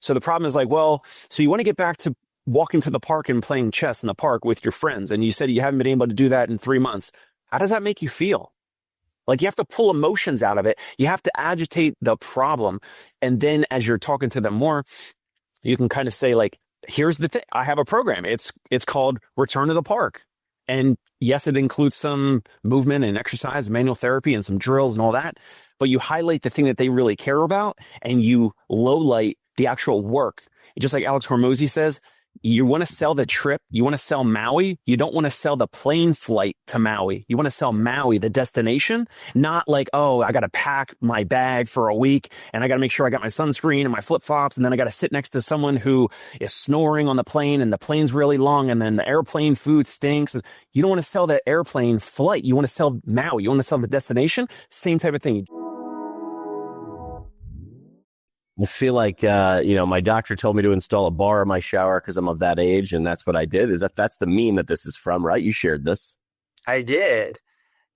So the problem is like, well, so you want to get back to walking to the park and playing chess in the park with your friends. And you said you haven't been able to do that in 3 months. How does that make you feel? Like you have to pull emotions out of it. You have to agitate the problem. And then as you're talking to them more, you can kind of say like, here's the thing. I have a program. It's called Return to the Park. And yes, it includes some movement and exercise, manual therapy and some drills and all that. But you highlight the thing that they really care about and you low light the actual work. Just like Alex Hormozy says, you want to sell the trip. You want to sell Maui. You don't want to sell the plane flight to Maui. You want to sell Maui, the destination, not like, oh, I got to pack my bag for a week and I got to make sure I got my sunscreen and my flip flops. And then I got to sit next to someone who is snoring on the plane and the plane's really long. And then the airplane food stinks. And you don't want to sell the airplane flight. You want to sell Maui. You want to sell the destination. Same type of thing. I feel like, my doctor told me to install a bar in my shower because I'm of that age, and that's what I did. That's the meme that this is from, right? You shared this. I did.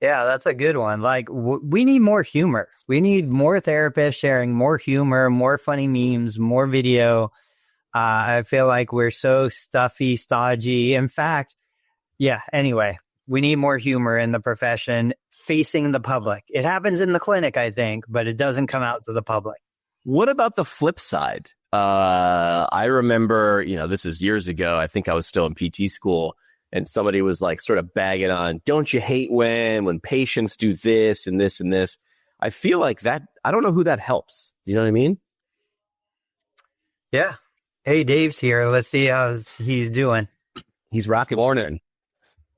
Yeah, that's a good one. Like, we need more humor. We need more therapists sharing more humor, more funny memes, more video. I feel like we're so stuffy, stodgy. In fact, anyway, we need more humor in the profession facing the public. It happens in the clinic, I think, but it doesn't come out to the public. What about the flip side? I remember, this is years ago. I think I was still in PT school and somebody was like sort of bagging on, don't you hate when patients do this and this and this? I feel like that, I don't know who that helps. You know what I mean? Yeah. Hey, Dave's here. Let's see how he's doing. He's rocking. Morning.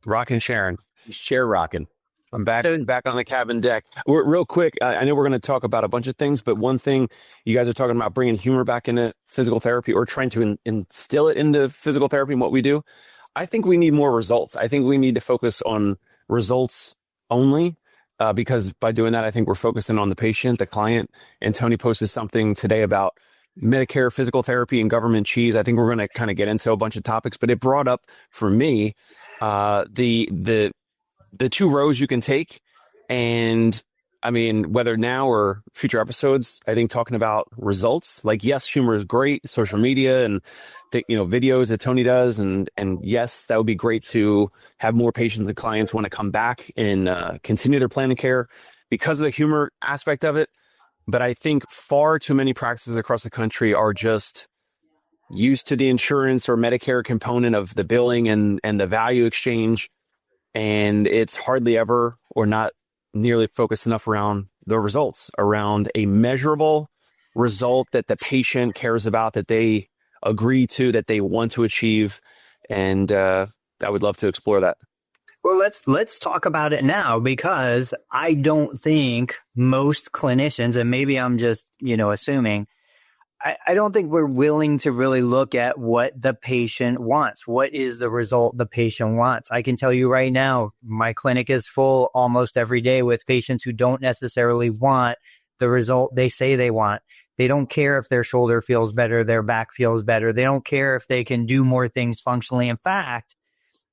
Rocking Sharon. He's chair rocking. I'm back on the cabin deck. Real quick, I know we're going to talk about a bunch of things, but one thing you guys are talking about bringing humor back into physical therapy or trying to instill it into physical therapy and what we do. I think we need more results. I think we need to focus on results only because by doing that, I think we're focusing on the patient, the client. And Tony posted something today about Medicare, physical therapy, and government cheese. I think we're going to kind of get into a bunch of topics, but it brought up for me the two rows you can take. And I mean, whether now or future episodes, I think talking about results, like, yes, humor is great, social media and videos that Tony does. And yes, that would be great to have more patients and clients want to come back and continue their plan of care because of the humor aspect of it. But I think far too many practices across the country are just used to the insurance or Medicare component of the billing and the value exchange. And it's hardly ever or not nearly focused enough around the results, around a measurable result that the patient cares about, that they agree to, that they want to achieve. And I would love to explore that. Well, let's talk about it now, because I don't think most clinicians, and maybe I'm just, assuming, I don't think we're willing to really look at what the patient wants. What is the result the patient wants? I can tell you right now, my clinic is full almost every day with patients who don't necessarily want the result they say they want. They don't care if their shoulder feels better, their back feels better. They don't care if they can do more things functionally. In fact,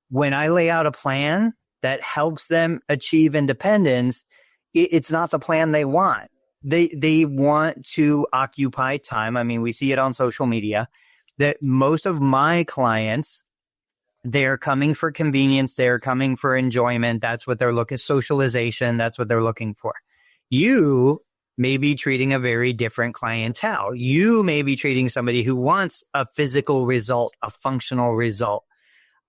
when I lay out a plan that helps them achieve independence, it's not the plan they want. They want to occupy time. I mean, we see it on social media that most of my clients, they're coming for convenience. They're coming for enjoyment. That's what they're looking, socialization. That's what they're looking for. You may be treating a very different clientele. You may be treating somebody who wants a physical result, a functional result.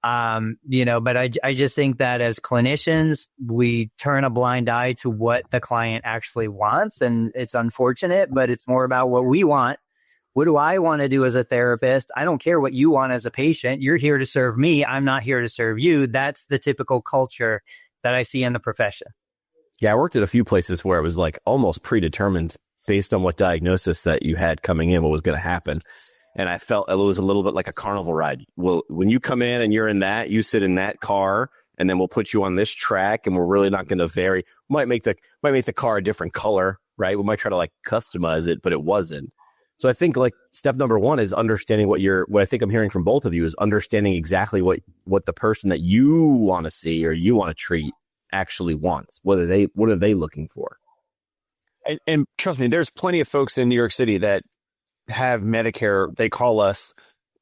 But I just think that as clinicians, we turn a blind eye to what the client actually wants. And it's unfortunate, but it's more about what we want. What do I want to do as a therapist? I don't care what you want as a patient. You're here to serve me. I'm not here to serve you. That's the typical culture that I see in the profession. Yeah, I worked at a few places where it was like almost predetermined based on what diagnosis that you had coming in, what was going to happen. And I felt it was a little bit like a carnival ride. Well, when you come in and you're in that, you sit in that car, and then we'll put you on this track, and we're really not going to vary. Might make the car a different color, right? We might try to like customize it, but it wasn't. So I think like step number one is understanding what I think I'm hearing from both of you is understanding exactly what the person that you want to see or you want to treat actually wants. What are they looking for? And trust me, there's plenty of folks in New York City that have Medicare, they call us.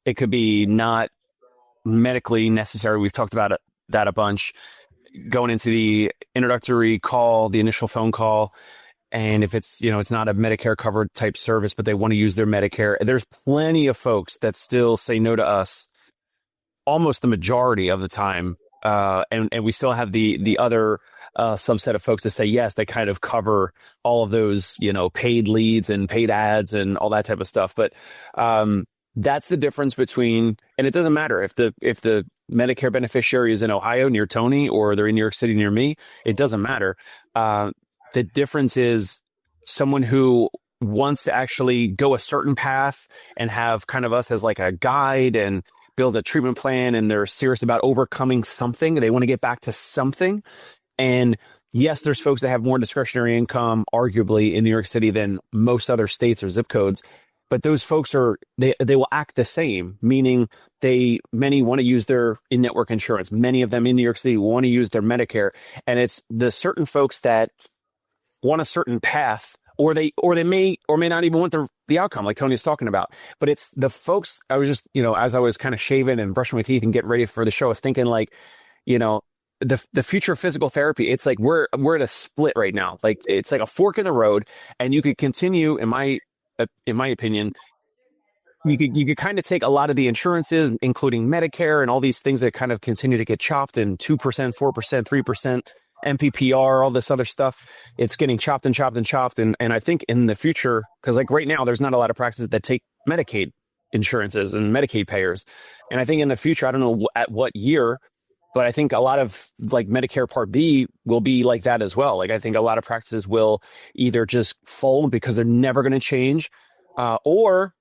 It could be not medically necessary. We've talked about that a bunch. Going into the introductory call, the initial phone call, and if it's, it's not a Medicare covered type service, but they want to use their Medicare, there's plenty of folks that still say no to us almost the majority of the time. And we still have the other subset of folks that say yes, they kind of cover all of those, paid leads and paid ads and all that type of stuff. But that's the difference between, and it doesn't matter if the Medicare beneficiary is in Ohio near Tony or they're in New York City near me, it doesn't matter. The difference is someone who wants to actually go a certain path and have kind of us as like a guide and build a treatment plan, and they're serious about overcoming something. They want to get back to something. And yes, there's folks that have more discretionary income, arguably, in New York City than most other states or zip codes. But those folks they will act the same, meaning many want to use their in-network insurance. Many of them in New York City want to use their Medicare. And it's the certain folks that want a certain path, or they may or may not even want the outcome, like Tony's talking about. But it's the folks, I was just, as I was kind of shaving and brushing my teeth and getting ready for the show, I was thinking like, the future of physical therapy, it's like we're at a split right now. Like it's like a fork in the road, and you could continue, in my opinion, you could kind of take a lot of the insurances, including Medicare and all these things that kind of continue to get chopped in 2%, 4%, 3%, MPPR, all this other stuff. It's getting chopped and chopped and chopped. And I think in the future, because like right now, there's not a lot of practices that take Medicaid insurances and Medicaid payers. And I think in the future, I don't know at what year, but I think a lot of like Medicare Part B will be like that as well. Like I think a lot of practices will either just fold because they're never going to change, or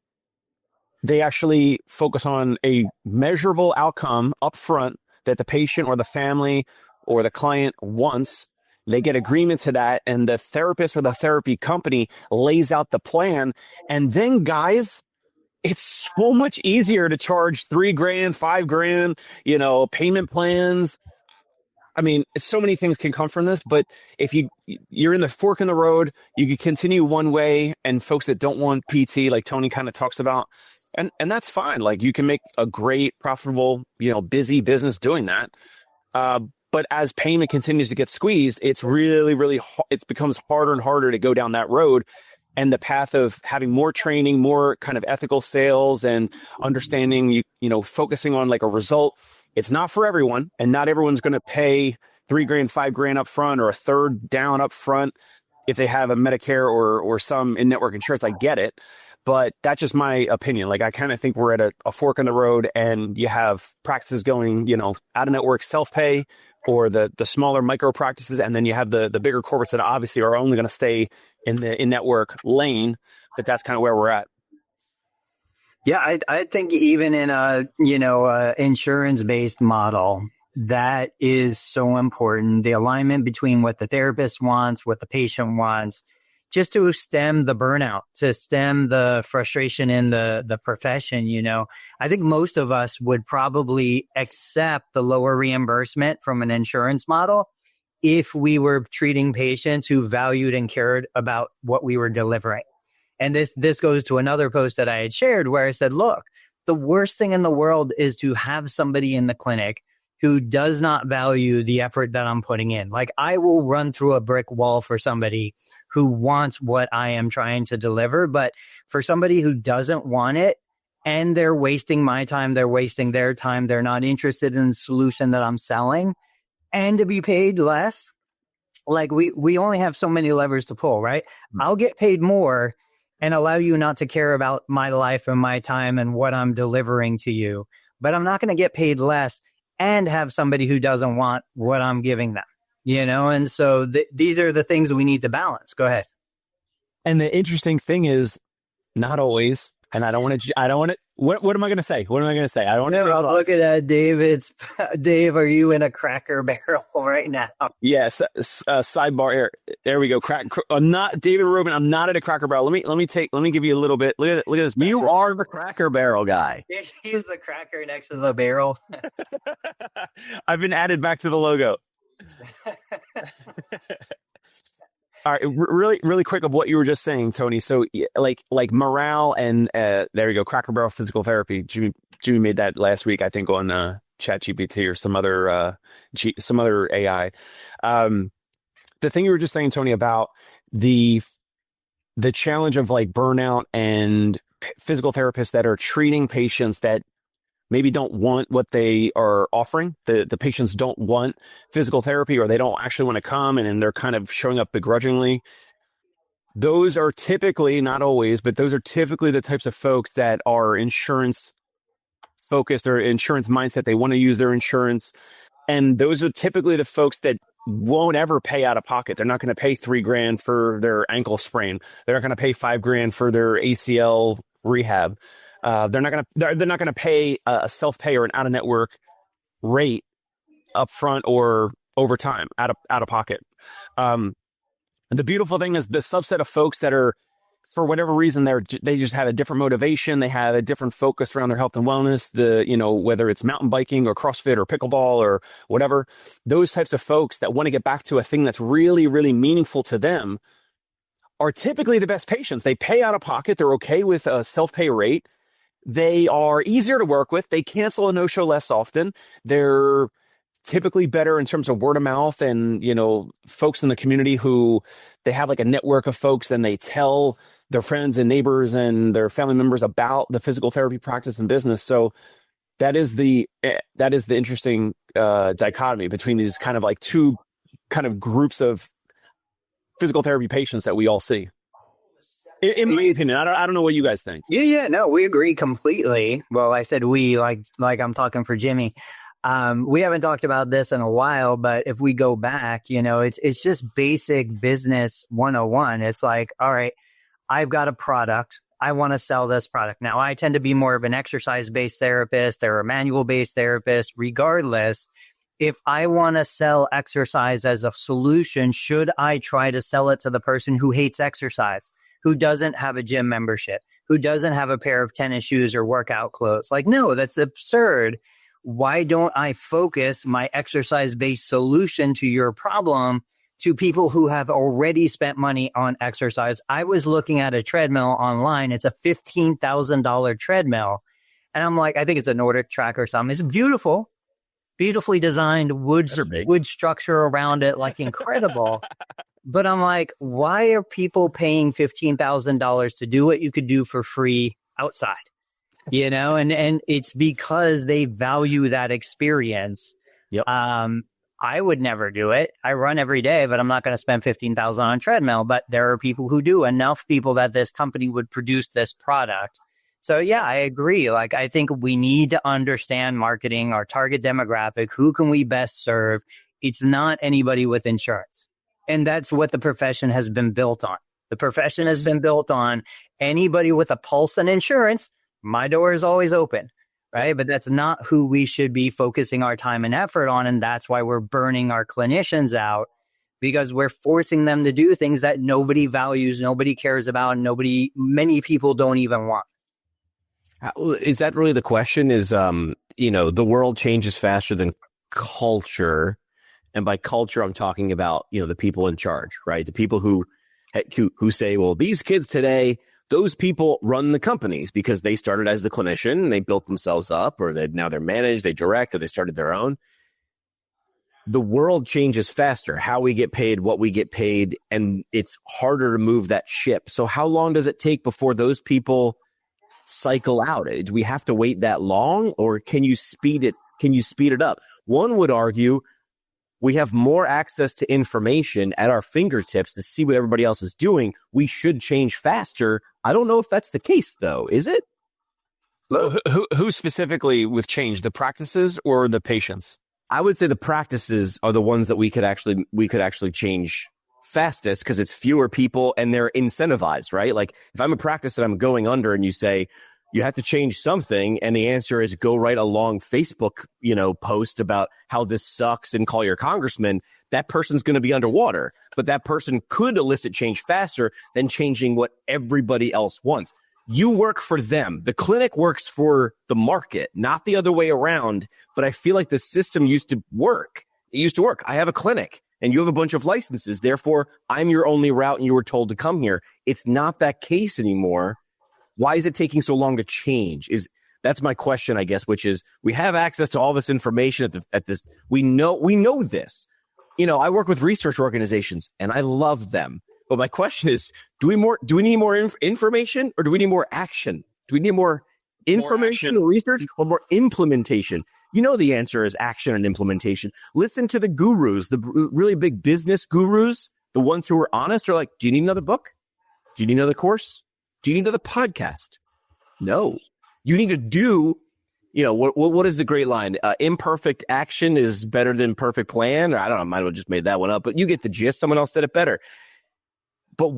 they actually focus on a measurable outcome up front that the patient or the family or the client wants. They get agreement to that, and the therapist or the therapy company lays out the plan. And then, guys, it's so much easier to charge $3,000, $5,000, payment plans. I mean, so many things can come from this, but if you're in the fork in the road, you can continue one way, and folks that don't want PT, like Tony kind of talks about, and that's fine. Like you can make a great, profitable, busy business doing that. But as payment continues to get squeezed, it's really, really, it becomes harder and harder to go down that road. And the path of having more training, more kind of ethical sales and understanding, focusing on like a result, it's not for everyone. And not everyone's going to pay $3,000, $5,000 up front or a third down up front if they have a Medicare or some in-network insurance. I get it. But that's just my opinion. Like, I kind of think we're at a fork in the road, and you have practices going, out of network self-pay, or the smaller micro practices. And then you have the bigger corporates that obviously are only going to stay in the in-network lane. But that's kind of where we're at. Yeah, I think even in a, insurance-based model, that is so important. The alignment between what the therapist wants, what the patient wants, just to stem the burnout, to stem the frustration in the profession. I think most of us would probably accept the lower reimbursement from an insurance model if we were treating patients who valued and cared about what we were delivering. And this goes to another post that I had shared where I said, look, the worst thing in the world is to have somebody in the clinic who does not value the effort that I'm putting in. Like, I will run through a brick wall for somebody who wants what I am trying to deliver. But for somebody who doesn't want it, and they're wasting my time, they're wasting their time, they're not interested in the solution that I'm selling, and to be paid less, like we only have so many levers to pull, right? I'll get paid more and allow you not to care about my life and my time and what I'm delivering to you. But I'm not going to get paid less and have somebody who doesn't want what I'm giving them. And so these are the things we need to balance. Go ahead. And the interesting thing is, not always. And I don't want to. What am I going to say? What am I going to say? I don't want to. Look at that, Dave. Dave. Are you in a Cracker Barrel right now? Yes. Sidebar. There we go. I'm not David Rubin. I'm not at a Cracker Barrel. Let me give you a little bit. Look at this. You are the Cracker Barrel guy. He's the cracker next to the barrel. I've been added back to the logo. All right, really, really quick of what you were just saying, Tony. So, like morale and there you go, Cracker Barrel physical therapy. Jimmy made that last week, I think, on ChatGPT or some other AI. The thing you were just saying, Tony, about the challenge of like burnout and physical therapists that are treating patients that maybe don't want what they are offering. The patients don't want physical therapy, or they don't actually want to come, and they're kind of showing up begrudgingly. Those are typically, not always, but those are typically the types of folks that are insurance focused or insurance mindset. They want to use their insurance. And those are typically the folks that won't ever pay out of pocket. They're not going to pay $3,000 for their ankle sprain. They're not going to pay $5,000 for their ACL rehab. They're not going to pay a self-pay or an out-of-network rate up front or over time out of pocket. The beautiful thing is the subset of folks that are, for whatever reason, they just have a different motivation. They have a different focus around their health and wellness. Whether it's mountain biking or CrossFit or pickleball or whatever, those types of folks that want to get back to a thing that's really, really meaningful to them are typically the best patients. They pay out of pocket. They're okay with a self-pay rate. They are easier to work with. They cancel a no-show less often. They're typically better in terms of word of mouth and, folks in the community who they have like a network of folks, and they tell their friends and neighbors and their family members about the physical therapy practice and business. So that is the interesting dichotomy between these kind of like two kind of groups of physical therapy patients that we all see. In my opinion, I don't know what you guys think. Yeah, no, we agree completely. Well, I said we, like I'm talking for Jimmy. We haven't talked about this in a while, but if we go back, it's just basic business 101. It's like, all right, I've got a product. I want to sell this product. Now, I tend to be more of an exercise-based therapist. They're a manual-based therapist. Regardless, if I want to sell exercise as a solution, should I try to sell it to the person who hates exercise, who doesn't have a gym membership, who doesn't have a pair of tennis shoes or workout clothes? Like, no, that's absurd. Why don't I focus my exercise-based solution to your problem to people who have already spent money on exercise? I was looking at a treadmill online. It's a $15,000 treadmill. And I'm like, I think it's a Nordic track or something. It's beautiful, beautifully designed wood structure around it, like incredible. But I'm like, why are people paying $15,000 to do what you could do for free outside? And it's because they value that experience. Yep. I would never do it. I run every day, but I'm not going to spend $15,000 on a treadmill. But there are people who do, enough people that this company would produce this product. So yeah, I agree. Like, I think we need to understand marketing, our target demographic. Who can we best serve? It's not anybody with insurance. And that's what the profession has been built on. The profession has been built on anybody with a pulse and insurance. My door is always open, right? But that's not who we should be focusing our time and effort on. And that's why we're burning our clinicians out, because we're forcing them to do things that nobody values, nobody cares about, many people don't even want. Is that really the question? Is, the world changes faster than culture. And by culture, I'm talking about, the people in charge, right? The people who say, well, these kids today, those people run the companies because they started as the clinician and they built themselves up, or now they're managed, they direct, or they started their own. The world changes faster, how we get paid, what we get paid, and it's harder to move that ship. So how long does it take before those people cycle out? Do we have to wait that long, or can you speed it up? One would argue we have more access to information at our fingertips to see what everybody else is doing. We should change faster. I don't know if that's the case, though. Is it? Who specifically with change, the practices or the patients? I would say the practices are the ones that we could actually change fastest, because it's fewer people and they're incentivized, right? Like, if I'm a practice that I'm going under and you say you have to change something, and the answer is go write a long Facebook, post about how this sucks and call your congressman, that person's going to be underwater. But that person could elicit change faster than changing what everybody else wants. You work for them. The clinic works for the market, not the other way around. But I feel like the system used to work. It used to work. I have a clinic, and you have a bunch of licenses. Therefore, I'm your only route and you were told to come here. It's not that case anymore. Why is it taking so long to change? That's my question, I guess, which is we have access to all this information at this. We know this. I work with research organizations and I love them. But my question is, do we need more information or do we need more action? Do we need more information or research or more implementation? The answer is action and implementation. Listen to the gurus, the really big business gurus, the ones who are honest are like, do you need another book? Do you need another course? Do you need another podcast? No. You need to do, what is the great line? Imperfect action is better than perfect plan. Or I don't know, I might have just made that one up, but you get the gist. Someone else said it better. But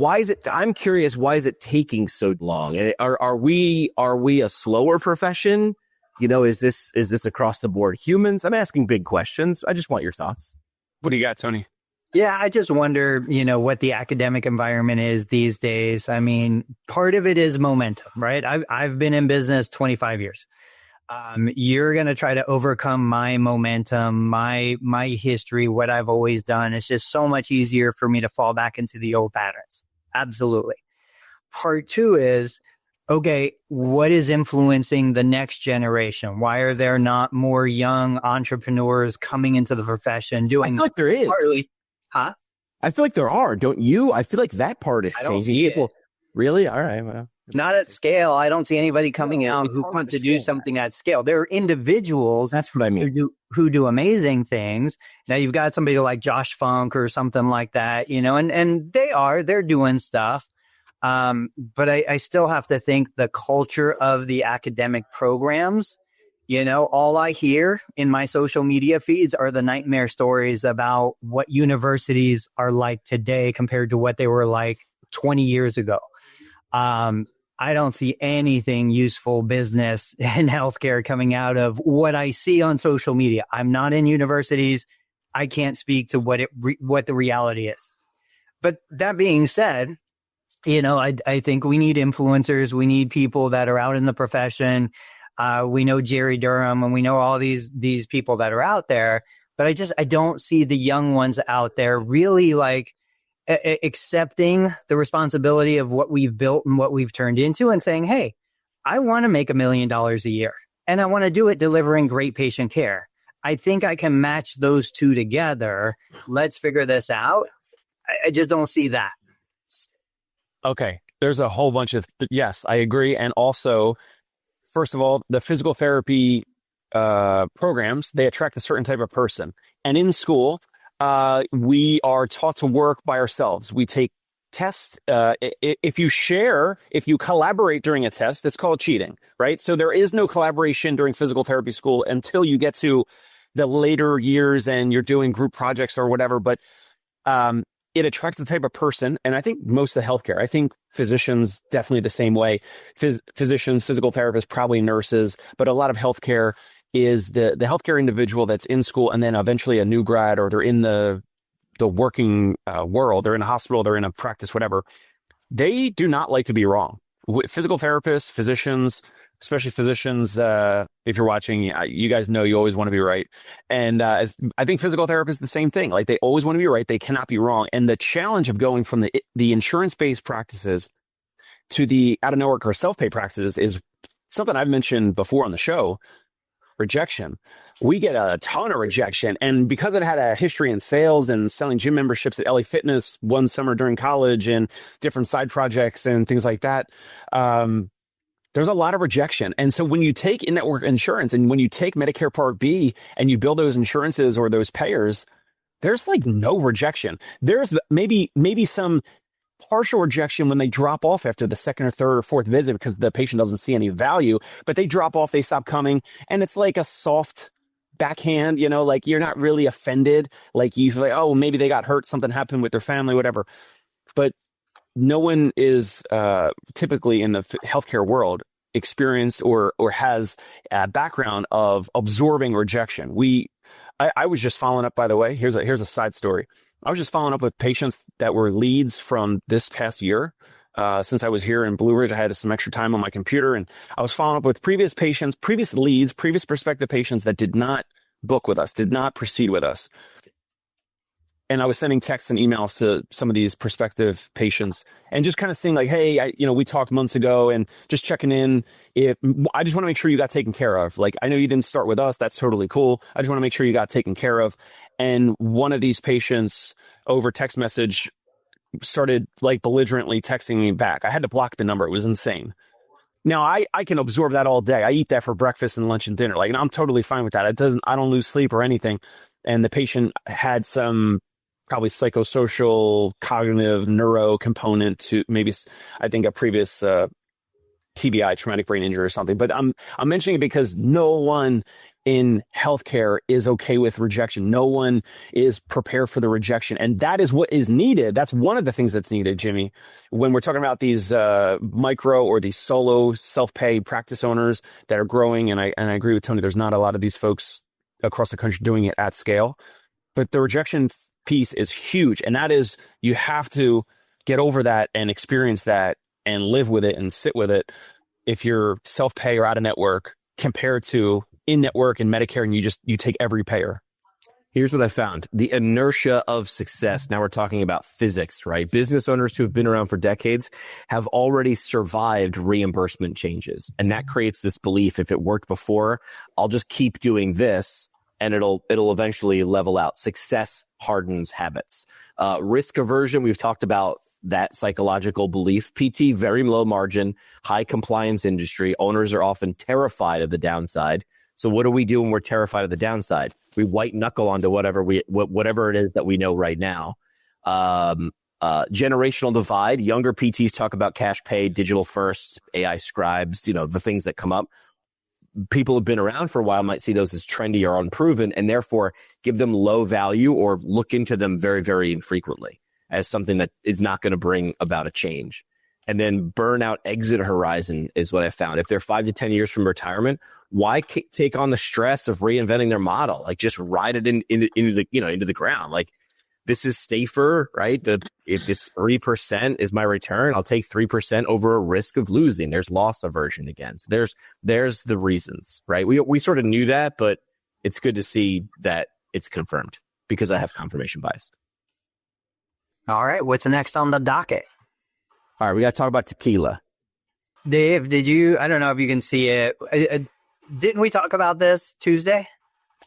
I'm curious, why is it taking so long? Are we a slower profession? Is this across the board humans? I'm asking big questions. I just want your thoughts. What do you got, Tony? Yeah, I just wonder, what the academic environment is these days. I mean, part of it is momentum, right? I've been in business 25 years. You're going to try to overcome my momentum, my history, what I've always done. It's just so much easier for me to fall back into the old patterns. Absolutely. Part two is, okay, what is influencing the next generation? Why are there not more young entrepreneurs coming into the profession doing? I feel like there is. Partly, huh? I feel like there are, don't you? I feel like that part is changing. Really? All right. Well. Not at scale. I don't see anybody coming out who wants to do something at scale. There are individuals. That's what I mean. Who do amazing things. Now you've got somebody like Josh Funk or something like that, and they're doing stuff. But I still have to think the culture of the academic programs, all I hear in my social media feeds are the nightmare stories about what universities are like today compared to what they were like 20 years ago. I don't see anything useful business and healthcare coming out of what I see on social media. I'm not in universities. I can't speak to what the reality is. But that being said, I think we need influencers. We need people that are out in the profession. We know Jerry Durham and we know all these people that are out there, but I don't see the young ones out there really accepting the responsibility of what we've built and what we've turned into and saying, hey, I want to make $1 million a year and I want to do it delivering great patient care. I think I can match those two together. Let's figure this out. I just don't see that. Okay. There's a whole bunch of, yes, I agree. And also, first of all, the physical therapy programs, they attract a certain type of person. And in school, we are taught to work by ourselves. We take tests. If you collaborate during a test, it's called cheating, right? So there is no collaboration during physical therapy school until you get to the later years and you're doing group projects or whatever. But it attracts the type of person. And I think most of the healthcare, I think physicians definitely the same way. Physicians, physical therapists, probably nurses, but a lot of healthcare is the healthcare individual that's in school and then eventually a new grad, or they're in the working world, they're in a hospital, they're in a practice, whatever. They do not like to be wrong. Physical therapists, physicians, especially physicians, if you're watching, you guys know you always want to be right. And I think physical therapists, the same thing. Like they always want to be right. They cannot be wrong. And the challenge of going from the insurance-based practices to the out-of-network or self-pay practices is something I've mentioned before on the show. Rejection. We get a ton of rejection. And because it had a history in sales and selling gym memberships at LA Fitness one summer during college and different side projects and things like that, there's a lot of rejection. And so when you take in-network insurance and when you take Medicare Part B and you build those insurances or those payers, there's like no rejection. There's maybe some partial rejection when they drop off after the second or third or fourth visit because the patient doesn't see any value, but they drop off, they stop coming. And it's like a soft backhand, like you're not really offended. Like you feel like, oh, maybe they got hurt. Something happened with their family, whatever. But no one is typically in the healthcare world experienced or has a background of absorbing rejection. I was just following up, by the way, here's a side story. I was just following up with patients that were leads from this past year. Since I was here in Blue Ridge, I had some extra time on my computer, and I was following up with previous patients, previous leads, previous prospective patients that did not book with us, did not proceed with us. And I was sending texts and emails to some of these prospective patients and just kind of saying like, hey, we talked months ago and just checking in. I just want to make sure you got taken care of. Like, I know you didn't start with us. That's totally cool. I just want to make sure you got taken care of. And one of these patients over text message started like belligerently texting me back. I had to block the number. It was insane. Now I can absorb that all day. I eat that for breakfast and lunch and dinner. Like, and I'm totally fine with that. I don't lose sleep or anything. And the patient had some probably psychosocial, cognitive, neuro component to maybe, I think, a previous TBI, traumatic brain injury or something. But I'm mentioning it because no one in healthcare is okay with rejection. No one is prepared for the rejection. And that is what is needed. That's one of the things that's needed, Jimmy, when we're talking about these micro or these solo self-pay practice owners that are growing. And I agree with Tony, there's not a lot of these folks across the country doing it at scale. But the rejection piece is huge. And that is, you have to get over that and experience that and live with it and sit with it if you're self-pay or out of network compared to in-network and Medicare and you take every payer. Here's what I found. The inertia of success. Now we're talking about physics, right? Business owners who have been around for decades have already survived reimbursement changes. And that creates this belief, if it worked before, I'll just keep doing this and it'll eventually level out. Success hardens habits. Risk aversion, we've talked about that psychological belief. PT, very low margin, high compliance industry. Owners are often terrified of the downside. So what do we do when we're terrified of the downside? We white knuckle onto whatever it is that we know right now. Generational divide. Younger PTs talk about cash pay, digital first, AI scribes, the things that come up. People who've been around for a while might see those as trendy or unproven and therefore give them low value or look into them very, very infrequently as something that is not going to bring about a change. And then burnout exit horizon is what I found. If they're 5 to 10 years from retirement, why take on the stress of reinventing their model? Like, just ride it into the ground. Like, this is safer, right? If it's 3% is my return, I'll take 3% over a risk of losing. There's loss aversion again. So there's the reasons, right? We sort of knew that, but it's good to see that it's confirmed because I have confirmation bias. All right. What's next on the docket? All right. We got to talk about tequila. Dave, I don't know if you can see it. Didn't we talk about this Tuesday?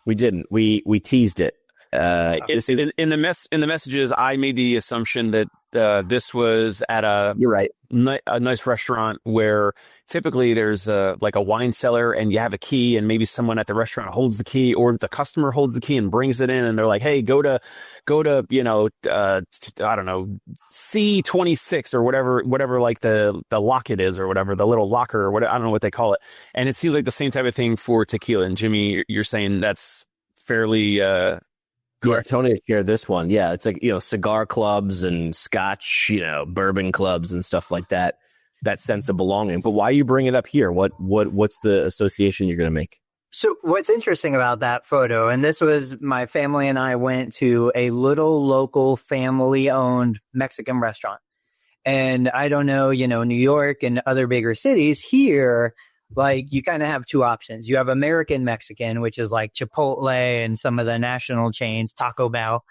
We didn't. We teased it. In the messages, I made the assumption that this was at you're right. a nice restaurant where typically there's like a wine cellar and you have a key and maybe someone at the restaurant holds the key or the customer holds the key and brings it in and they're like, hey, go to I don't know, C26 or whatever like the locket is or whatever, the little locker or whatever, I don't know what they call it. And it seems like the same type of thing for tequila. And Jimmy, you're saying that's fairly correct. Yeah, Tony shared this one. Yeah, it's like, cigar clubs and scotch, bourbon clubs and stuff like that. That sense of belonging. But why you bring it up here? What's the association you're going to make? So what's interesting about that photo, and this was my family and I went to a little local family-owned Mexican restaurant. And I don't know, New York and other bigger cities here, like you kind of have two options. You have American Mexican, which is like Chipotle and some of the national chains, Taco Bell.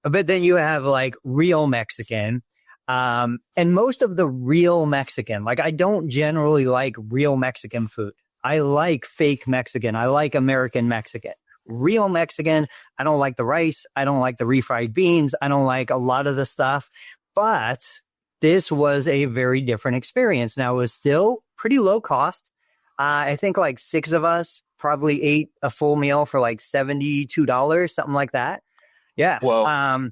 But then you have like real Mexican. And most of the real Mexican, like I don't generally like real Mexican food. I like fake Mexican. I like American Mexican. Real Mexican, I don't like the rice. I don't like the refried beans. I don't like a lot of the stuff. But this was a very different experience. Now, it was still pretty low cost. I think like 6 of us probably ate a full meal for like $72, something like that. Yeah. Whoa.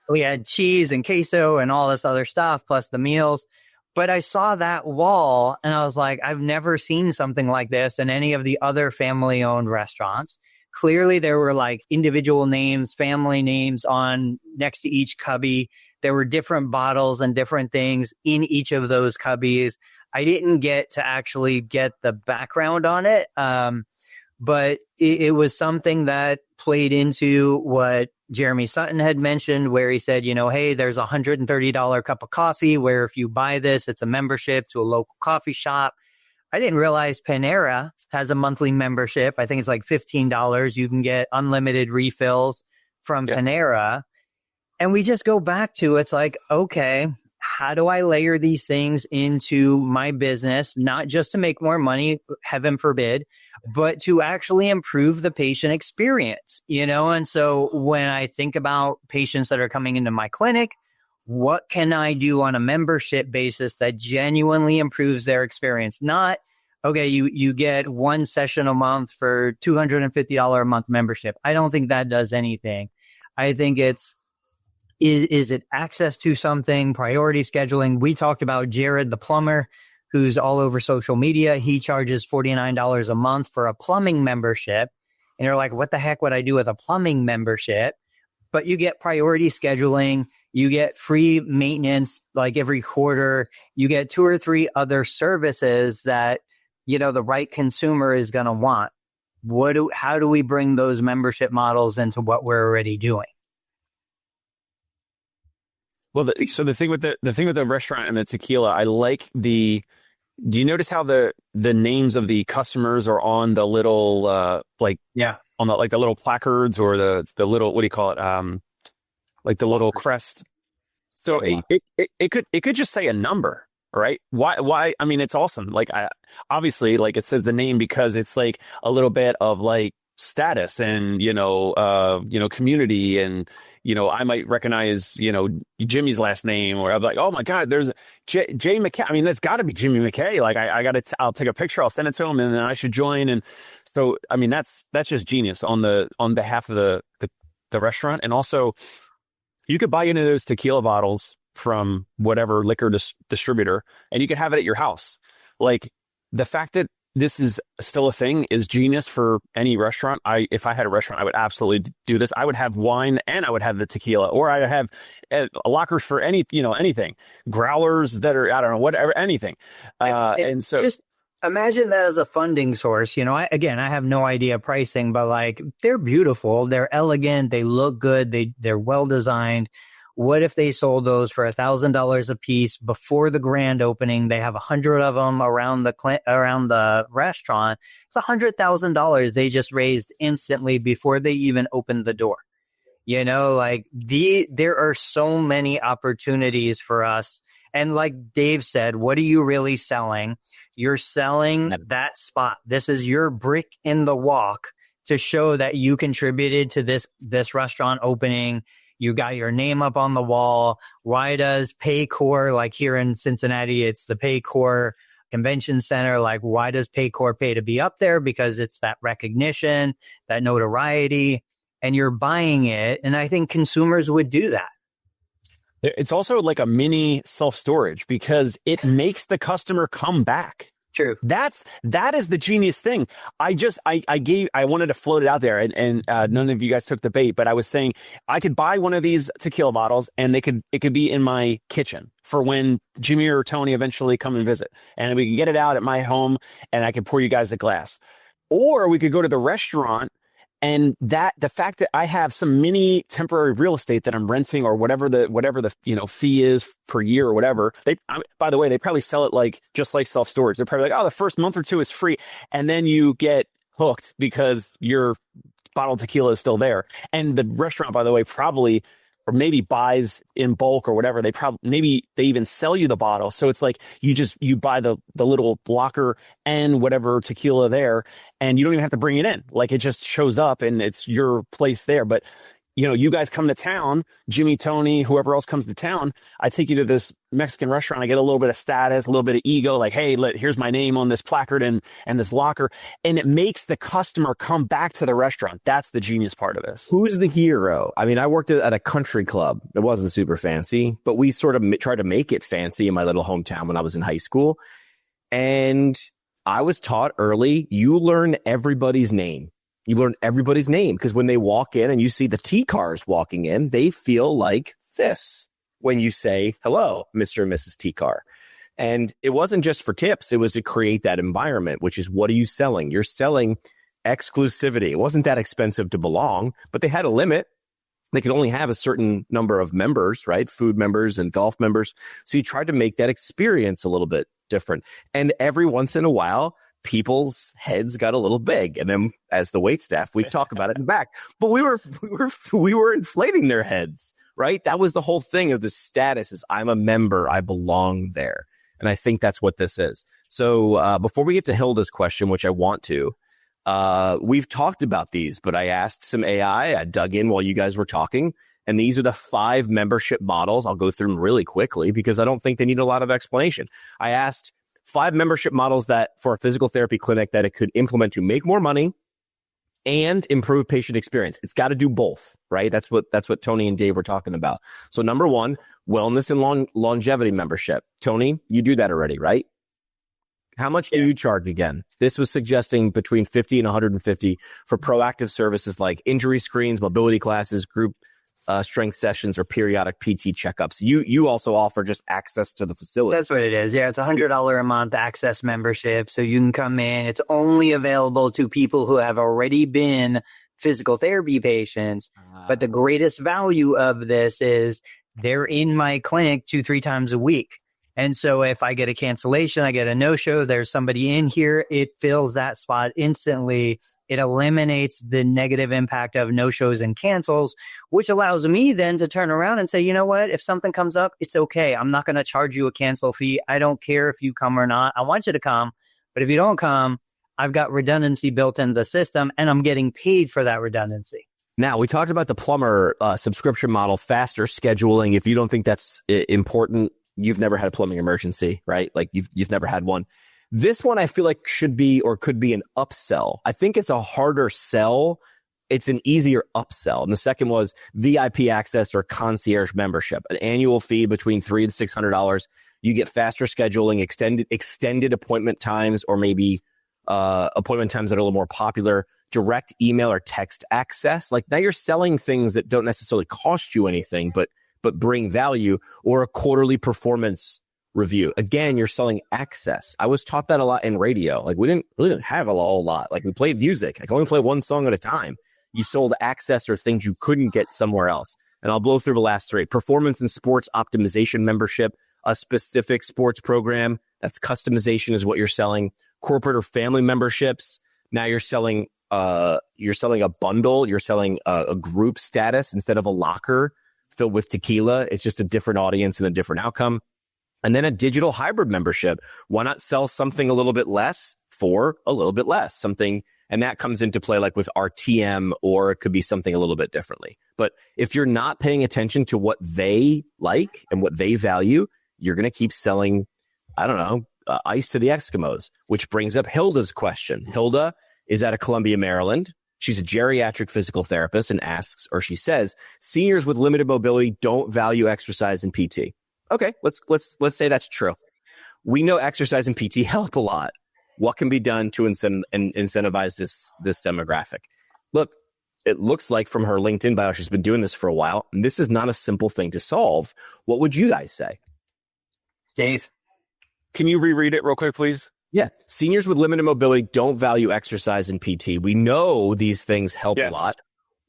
We had cheese and queso and all this other stuff, plus the meals. But I saw that wall and I was like, I've never seen something like this in any of the other family-owned restaurants. Clearly, there were like individual names, family names on next to each cubby. There were different bottles and different things in each of those cubbies. I didn't get to actually get the background on it, but it was something that played into what Jeremy Sutton had mentioned, where he said, hey, there's a $130 cup of coffee, where if you buy this, it's a membership to a local coffee shop. I didn't realize Panera has a monthly membership. I think it's like $15. You can get unlimited refills from Panera. And we just go back to, it's like, okay, how do I layer these things into my business, not just to make more money, heaven forbid, but to actually improve the patient experience, And so when I think about patients that are coming into my clinic, what can I do on a membership basis that genuinely improves their experience? Not, okay, you get one session a month for $250 a month membership. I don't think that does anything. I think it's, is it access to something, priority scheduling? We talked about Jared, the plumber, who's all over social media. He charges $49 a month for a plumbing membership. And you're like, what the heck would I do with a plumbing membership? But you get priority scheduling. You get free maintenance like every quarter. You get 2 or 3 other services that, the right consumer is going to want. How do we bring those membership models into what we're already doing? Well, so the thing with the restaurant and the tequila, I like do you notice how the names of the customers are on the little, on the, like the little placards or the little, what do you call it? Like the little crest. So it could just say a number, right? Why? I mean, it's awesome. Like obviously like it says the name because it's like a little bit of like status and, community and, I might recognize, Jimmy's last name, or I'm like, oh my God, there's Jay McKay. I mean, that's gotta be Jimmy McKay. Like I'll take a picture, I'll send it to him and then I should join. And so, I mean, that's just genius on behalf of the restaurant. And also you could buy into those tequila bottles from whatever liquor distributor and you could have it at your house. Like the fact that this is still a thing is genius for any restaurant. If I had a restaurant, I would absolutely do this. I would have wine and I would have the tequila, or I would have lockers for anything, growlers that are, I don't know, whatever, anything. And so just imagine that as a funding source. I have no idea pricing, but like they're beautiful, they're elegant, they look good, they're well designed. What if they sold those for $1,000 a piece before the grand opening? They have 100 of them around the restaurant. It's $100,000 they just raised instantly before they even opened the door. There are so many opportunities for us. And like Dave said, what are you really selling? You're selling that spot. This is your brick in the walk to show that you contributed to this restaurant opening. You got your name up on the wall. Why does Paycor, like here in Cincinnati, it's the Paycor Convention Center. Like, why does Paycor pay to be up there? Because it's that recognition, that notoriety, and you're buying it. And I think consumers would do that. It's also like a mini self-storage because it makes the customer come back. True. That is the genius thing. I wanted to float it out there and none of you guys took the bait, but I was saying I could buy one of these tequila bottles and it could be in my kitchen for when Jimmy or Tony eventually come and visit, and we can get it out at my home and I can pour you guys a glass. Or we could go to the restaurant, and the fact that I have some mini temporary real estate that I'm renting or whatever the fee is per year or whatever. By the way, they probably sell it like just like self-storage. They're probably like, oh, the first month or two is free, and then you get hooked because your bottle of tequila is still there. And the restaurant, by the way, probably or maybe buys in bulk or whatever. Maybe they even sell you the bottle. So it's like you buy the little blocker and whatever tequila there, and you don't even have to bring it in. Like it just shows up and it's your place there. But you guys come to town, Jimmy, Tony, whoever else comes to town, I take you to this Mexican restaurant. I get a little bit of status, a little bit of ego, like, hey, here's my name on this placard and this locker. And it makes the customer come back to the restaurant. That's the genius part of this. Who's the hero? I mean, I worked at a country club. It wasn't super fancy, but we sort of tried to make it fancy in my little hometown when I was in high school. And I was taught early, you learn everybody's name. You learn everybody's name because when they walk in and you see the T cars walking in, they feel like this when you say, hello, Mr. and Mrs. T car. And it wasn't just for tips. It was to create that environment, which is what are you selling? You're selling exclusivity. It wasn't that expensive to belong, but they had a limit. They could only have a certain number of members, right? Food members and golf members. So you tried to make that experience a little bit different. And every once in a while, people's heads got a little big. And then as the wait staff, we talk about it in back, but we were inflating their heads, right? That was the whole thing of the status is I'm a member. I belong there. And I think that's what this is. So, before we get to Hilda's question, which I want to, we've talked about these, but I asked some AI, I dug in while you guys were talking, and these are the 5 membership models. I'll go through them really quickly because I don't think they need a lot of explanation. I asked 5 membership models that for a physical therapy clinic that it could implement to make more money and improve patient experience. It's got to do both, right? That's what Tony and Dave were talking about. So number 1, wellness and longevity membership. Tony, you do that already, right? How much do you charge again? This was suggesting between 50 and 150 for proactive services like injury screens, mobility classes, group strength sessions, or periodic PT checkups. You also offer just access to the facility. That's what it is. Yeah, it's $100 a month access membership. So you can come in. It's only available to people who have already been physical therapy patients. But the greatest value of this is they're in my clinic 2-3 times a week. And so if I get a cancellation, I get a no-show, there's somebody in here, it fills that spot instantly. It eliminates the negative impact of no-shows and cancels, which allows me then to turn around and say, you know what, if something comes up, it's okay. I'm not going to charge you a cancel fee. I don't care if you come or not. I want you to come. But if you don't come, I've got redundancy built into the system and I'm getting paid for that redundancy. Now, we talked about the Plumber subscription model, faster scheduling. If you don't think that's important, you've never had a plumbing emergency, right? Like you've never had one. This one I feel like should be or could be an upsell. I think it's a harder sell. It's an easier upsell. And the second was VIP access or concierge membership, an annual fee between $300 and $600. You get faster scheduling, extended appointment times, or maybe appointment times that are a little more popular, direct email or text access. Like now you're selling things that don't necessarily cost you anything, but bring value, or a quarterly performance review. Again, you're selling access. I was taught that a lot in radio. Like we didn't have a whole lot. Like we played music. I could only play one song at a time. You sold access or things you couldn't get somewhere else. And I'll blow through the last 3. Performance and sports optimization membership, a specific sports program. That's customization is what you're selling. Corporate or family memberships. Now you're selling a bundle. You're selling a group status instead of a locker filled with tequila. It's just a different audience and a different outcome. And then a digital hybrid membership. Why not sell something a little bit less for a little bit less? Something, and that comes into play like with RTM, or it could be something a little bit differently. But if you're not paying attention to what they like and what they value, you're going to keep selling, I don't know, ice to the Eskimos, which brings up Hilda's question. Hilda is out of Columbia, Maryland. She's a geriatric physical therapist and asks, or she says, seniors with limited mobility don't value exercise and PT. Okay, let's say that's true. We know exercise and PT help a lot. What can be done to incentivize this demographic? Look, it looks like from her LinkedIn bio, she's been doing this for a while, and this is not a simple thing to solve. What would you guys say? Dave, can you reread it real quick, please? Yeah. Seniors with limited mobility don't value exercise and PT. We know these things help a lot.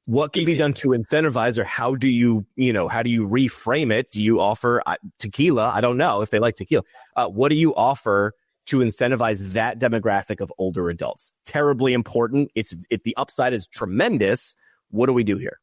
What can be done to incentivize, or how do you reframe it? Do you offer tequila? I don't know if they like tequila. What do you offer to incentivize that demographic of older adults? Terribly important. The upside is tremendous. What do we do here?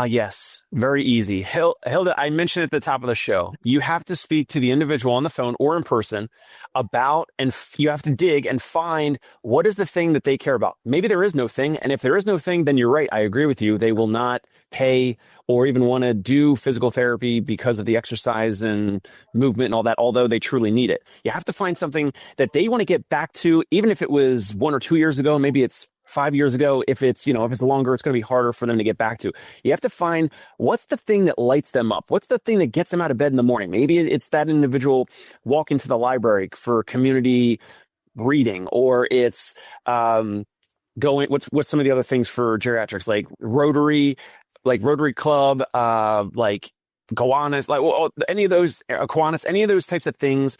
Yes, very easy. Hilda, I mentioned at the top of the show, you have to speak to the individual on the phone or in person about, and you have to dig and find what is the thing that they care about. Maybe there is no thing. And if there is no thing, then you're right. I agree with you. They will not pay or even want to do physical therapy because of the exercise and movement and all that, although they truly need it. You have to find something that they want to get back to, even if it was 1 or 2 years ago, maybe it's 5 years ago. If it's longer, it's going to be harder for them to get back to. You have to find what's the thing that lights them up. What's the thing that gets them out of bed in the morning? Maybe it's that individual walking to the library for community reading, or it's what's some of the other things for geriatrics, like Rotary Club, like Gowanus, any of those Kiwanis, any of those types of things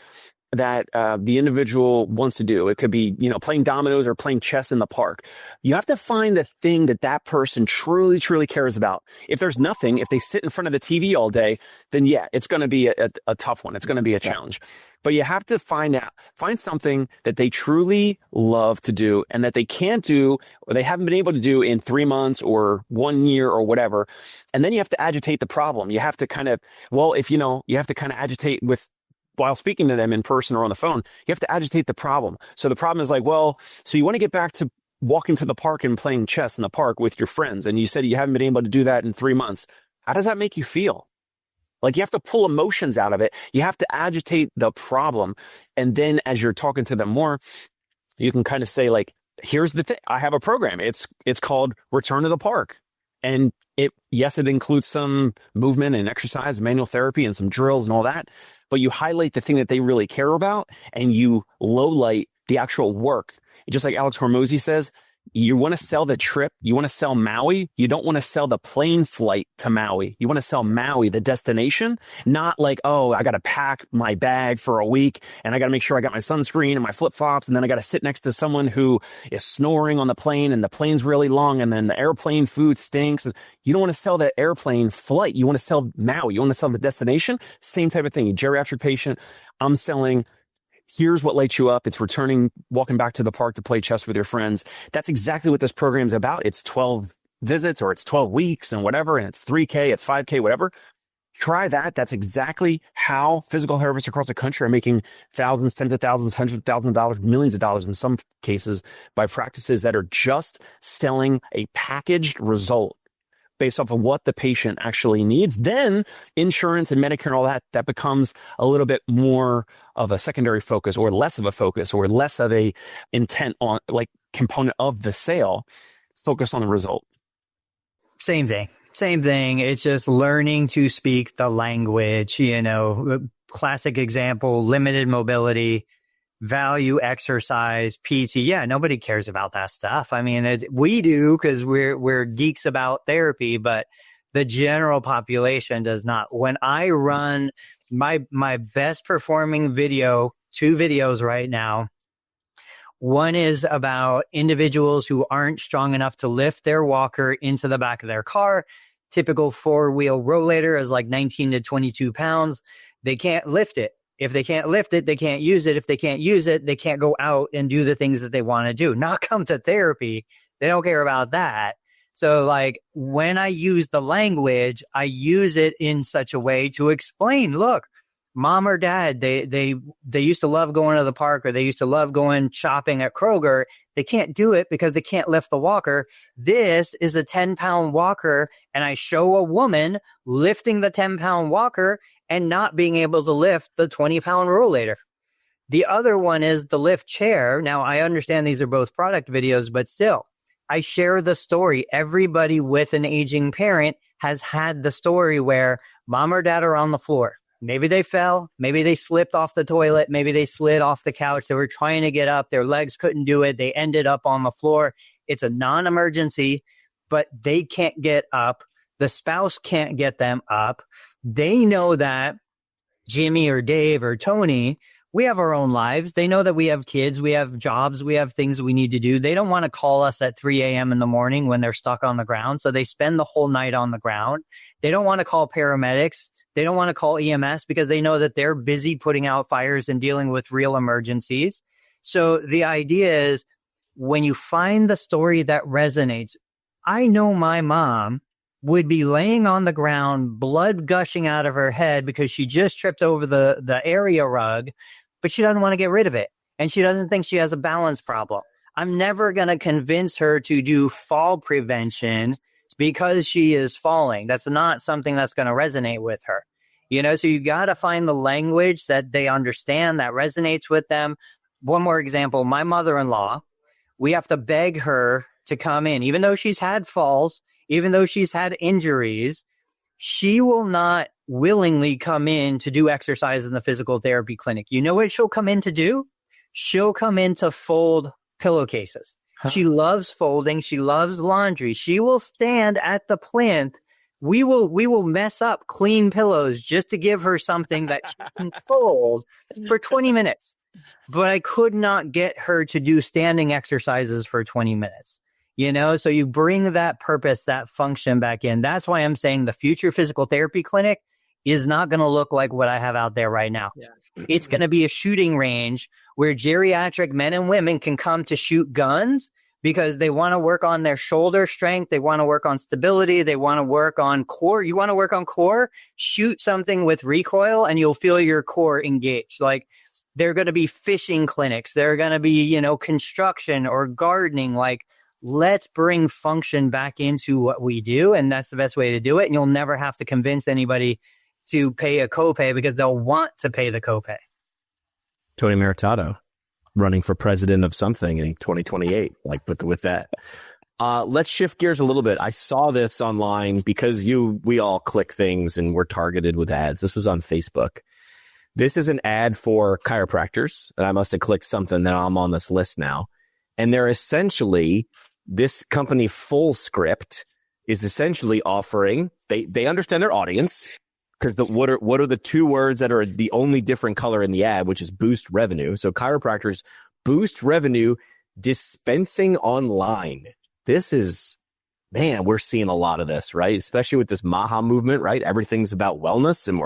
that the individual wants to do. It could be, playing dominoes or playing chess in the park. You have to find the thing that that person truly, truly cares about. If there's nothing, if they sit in front of the TV all day, then yeah, it's going to be a tough one. It's going to be a challenge. But you have to find something that they truly love to do and that they can't do or they haven't been able to do in 3 months or 1 year or whatever. And then you have to agitate the problem. You have to kind of, you have to kind of agitate while speaking to them in person or on the phone, you have to agitate the problem. So the problem is like, so you want to get back to walking to the park and playing chess in the park with your friends. And you said you haven't been able to do that in 3 months. How does that make you feel? Like you have to pull emotions out of it. You have to agitate the problem. And then as you're talking to them more, you can kind of say like, here's the thing. I have a program. It's called Return to the Park. And it includes some movement and exercise, manual therapy and some drills and all that. But you highlight the thing that they really care about and you lowlight the actual work. Just like Alex Hormozy says, you want to sell the trip. You want to sell Maui. You don't want to sell the plane flight to Maui. You want to sell Maui, the destination, not like, oh, I got to pack my bag for a week and I got to make sure I got my sunscreen and my flip flops. And then I got to sit next to someone who is snoring on the plane and the plane's really long. And then the airplane food stinks. And you don't want to sell the airplane flight. You want to sell Maui. You want to sell the destination. Same type of thing. Geriatric patient. I'm selling. Here's what lights you up. It's walking back to the park to play chess with your friends. That's exactly what this program's about. It's 12 visits or it's 12 weeks and whatever. And it's 3K, it's 5K, whatever. Try that. That's exactly how physical therapists across the country are making thousands, tens of thousands, hundreds of thousands of dollars, millions of dollars in some cases by practices that are just selling a packaged result based off of what the patient actually needs. Then insurance and Medicare and all that becomes a little bit more of a secondary focus or less of a focus or less of a intent on like component of the sale. Focus on the result. Same thing. It's just learning to speak the language, classic example, limited mobility, value exercise, PT. Yeah, nobody cares about that stuff. I mean, we do because we're geeks about therapy, but the general population does not. When I run my best performing video, 2 videos right now, one is about individuals who aren't strong enough to lift their walker into the back of their car. Typical 4-wheel rollator is like 19 to 22 pounds. They can't lift it. If they can't lift it, they can't use it. If they can't use it, they can't go out and do the things that they want to do. Not come to therapy. They don't care about that. So like when I use the language, I use it in such a way to explain, look, mom or dad, they used to love going to the park or they used to love going shopping at Kroger. They can't do it because they can't lift the walker. This is a 10-pound walker. And I show a woman lifting the 10-pound walker and not being able to lift the 20-pound rollator. The other one is the lift chair. Now, I understand these are both product videos, but still, I share the story. Everybody with an aging parent has had the story where mom or dad are on the floor. Maybe they fell. Maybe they slipped off the toilet. Maybe they slid off the couch. They were trying to get up. Their legs couldn't do it. They ended up on the floor. It's a non-emergency, but they can't get up. The spouse can't get them up. They know that Jimmy or Dave or Tony, we have our own lives. They know that we have kids, we have jobs, we have things we need to do. They don't want to call us at 3 a.m. in the morning when they're stuck on the ground. So they spend the whole night on the ground. They don't want to call paramedics. They don't want to call EMS because they know that they're busy putting out fires and dealing with real emergencies. So the idea is when you find the story that resonates, I know my mom would be laying on the ground, blood gushing out of her head because she just tripped over the area rug, but she doesn't want to get rid of it. And she doesn't think she has a balance problem. I'm never going to convince her to do fall prevention because she is falling. That's not something that's going to resonate with her. So you got to find the language that they understand, that resonates with them. One more example, my mother-in-law, we have to beg her to come in, even though she's had falls, even though she's had injuries, she will not willingly come in to do exercise in the physical therapy clinic. You know what she'll come in to do? She'll come in to fold pillowcases. Huh? She loves folding. She loves laundry. She will stand at the plinth We will mess up clean pillows just to give her something that she can fold for 20 minutes. But I could not get her to do standing exercises for 20 minutes. So you bring that purpose, that function back in. That's why I'm saying the future physical therapy clinic is not going to look like what I have out there right now. Yeah. It's going to be a shooting range where geriatric men and women can come to shoot guns because they want to work on their shoulder strength. They want to work on stability. They want to work on core. You want to work on core? Shoot something with recoil and you'll feel your core engaged. Like, they're going to be fishing clinics. They're going to be, construction or gardening. Like, let's bring function back into what we do. And that's the best way to do it. And you'll never have to convince anybody to pay a copay because they'll want to pay the copay. Tony Maritato running for president of something in 2028, like with that. Let's shift gears a little bit. I saw this online because we all click things and we're targeted with ads. This was on Facebook. This is an ad for chiropractors, and I must have clicked something that I'm on this list now. And they're essentially, this company Full Script is essentially offering, they understand their audience, because what are the two words that are the only different color in the ad, which is boost revenue. So chiropractors boost revenue dispensing online. This is, man, we're seeing a lot of this, right? Especially with this Maha movement, right? Everything's about wellness, and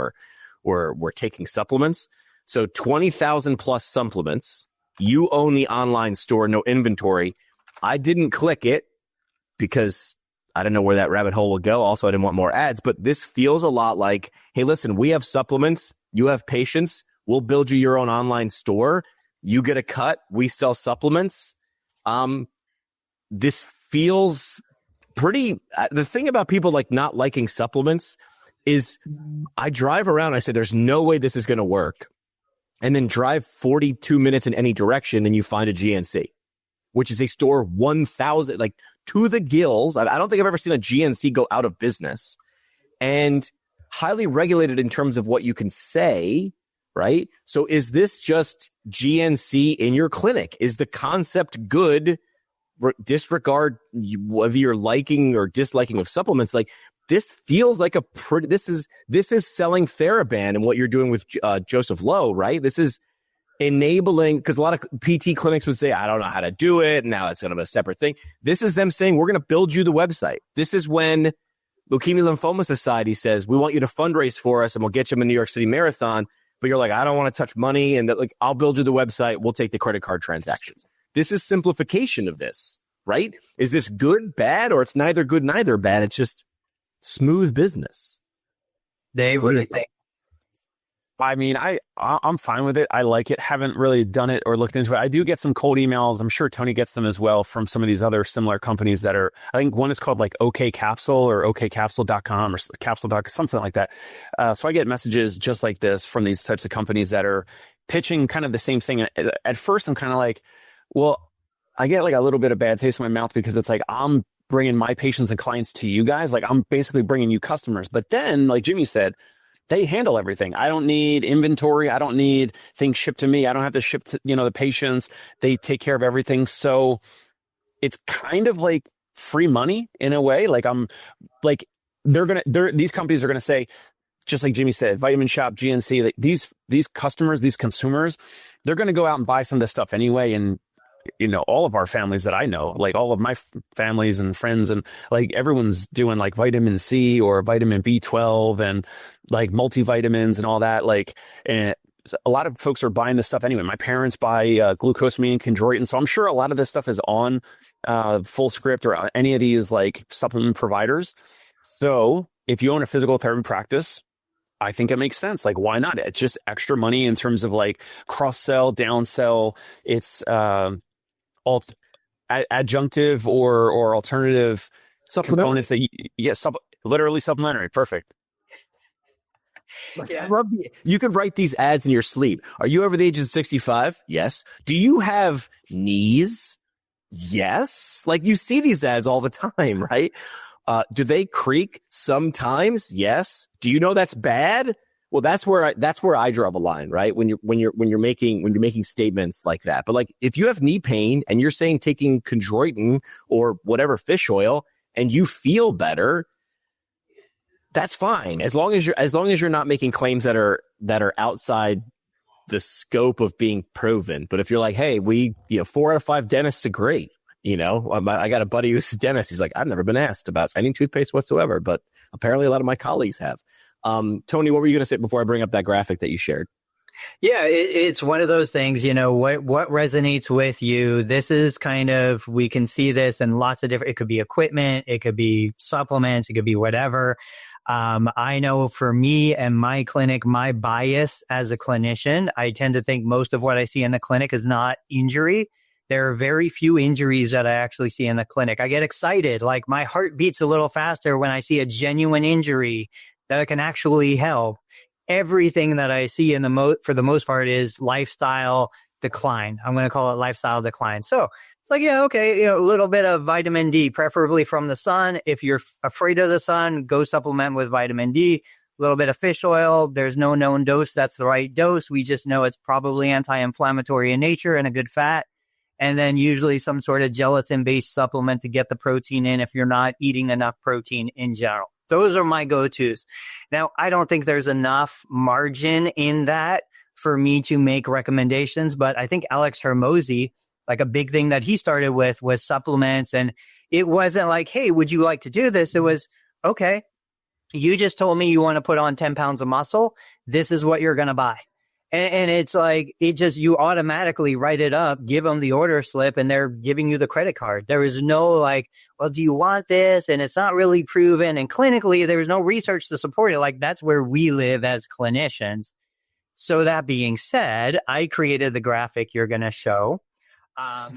we're taking supplements. So 20,000 plus supplements. You own the online store, no inventory. I didn't click it because I didn't know where that rabbit hole would go. Also, I didn't want more ads, but this feels a lot like, hey, listen, we have supplements. You have patients. We'll build you your own online store. You get a cut. We sell supplements. This feels pretty, the thing about people like not liking supplements is I drive around. I say, there's no way this is going to work. And then drive 42 minutes in any direction and you find a GNC, which is a store 1,000, like to the gills. I don't think I've ever seen a GNC go out of business, and highly regulated in terms of what you can say, right? So is this just GNC in your clinic? Is the concept good? Disregard whether you're liking or disliking of supplements. Like, this feels like a pretty, this is selling TheraBand and what you're doing with Joseph Lowe, right? This is enabling, because a lot of PT clinics would say, I don't know how to do it. And now it's kind of a separate thing. This is them saying, we're going to build you the website. This is when Leukemia Lymphoma Society says, we want you to fundraise for us and we'll get you in the New York City Marathon. But you're like, I don't want to touch money. And like, I'll build you the website. We'll take the credit card transactions. This is simplification of this, right? Is this good, bad, or it's neither good, neither bad? It's just smooth business. Dave, what do you think? I mean, I'm fine with it. I like it. Haven't really done it or looked into it. I do get some cold emails. I'm sure Tony gets them as well from some of these other similar companies that are, I think one is called like OK Capsule or okcapsule.com or capsule.com, something like that. So I get messages just like this from these types of companies that are pitching kind of the same thing. At first, I'm kind of like, well, I get like a little bit of bad taste in my mouth because it's like, I'm bringing my patients and clients to you guys. Like, I'm basically bringing you customers. But then, like Jimmy said, they handle everything. I don't need inventory. I don't need things shipped to me. I don't have to ship to, the patients. They take care of everything. So it's kind of like free money in a way. Like, I'm like, these companies are going to say, just like Jimmy said, Vitamin Shop, GNC, like these customers, these consumers, they're going to go out and buy some of this stuff anyway. And all of our families that I know, like all of my families and friends, and like everyone's doing like vitamin C or vitamin B12 and like multivitamins and all that. Like, and a lot of folks are buying this stuff anyway. My parents buy glucosamine, chondroitin. So I'm sure a lot of this stuff is on Full Script or any of these like supplement providers. So if you own a physical therapy practice, I think it makes sense. Like, why not? It's just extra money in terms of like cross sell, down sell. It's adjunctive or alternative components that literally supplementary. Perfect. Yeah. You could write these ads in your sleep. Are you over the age of 65? Yes. Do you have knees? Yes. Like, you see these ads all the time, right? Do they creak sometimes? Yes. Do you know that's bad? Well, that's where I draw the line, right? When you're making statements like that. But like, if you have knee pain and you're saying taking chondroitin or whatever fish oil and you feel better, that's fine. As long as you're not making claims that are outside the scope of being proven. But if you're like, hey, 4 out of 5 dentists agree. I got a buddy who's a dentist. He's like, I've never been asked about any toothpaste whatsoever, but apparently a lot of my colleagues have. Tony, what were you going to say before I bring up that graphic that you shared? Yeah, it's one of those things, what resonates with you. This is we can see this in lots of different, it could be equipment, it could be supplements, it could be whatever. I know for me and my clinic, my bias as a clinician, I tend to think most of what I see in the clinic is not injury. There are very few injuries that I actually see in the clinic. I get excited, like my heart beats a little faster when I see a genuine injury that can actually help. Everything that I see for the most part is lifestyle decline. I'm going to call it lifestyle decline. So it's like, yeah, okay, a little bit of vitamin D, preferably from the sun. If you're afraid of the sun, go supplement with vitamin D. A little bit of fish oil. There's no known dose that's the right dose. We just know it's probably anti-inflammatory in nature and a good fat. And then usually some sort of gelatin-based supplement to get the protein in if you're not eating enough protein in general. Those are my go-tos. Now, I don't think there's enough margin in that for me to make recommendations, but I think Alex Hermosi, like a big thing that he started with was supplements. And it wasn't like, hey, would you like to do this? It was, okay, you just told me you want to put on 10 pounds of muscle. This is what you're going to buy. And it's like, you automatically write it up, give them the order slip, and they're giving you the credit card. There is no like, well, do you want this? And it's not really proven. And clinically, there's no research to support it. Like, that's where we live as clinicians. So that being said, I created the graphic you're going to show.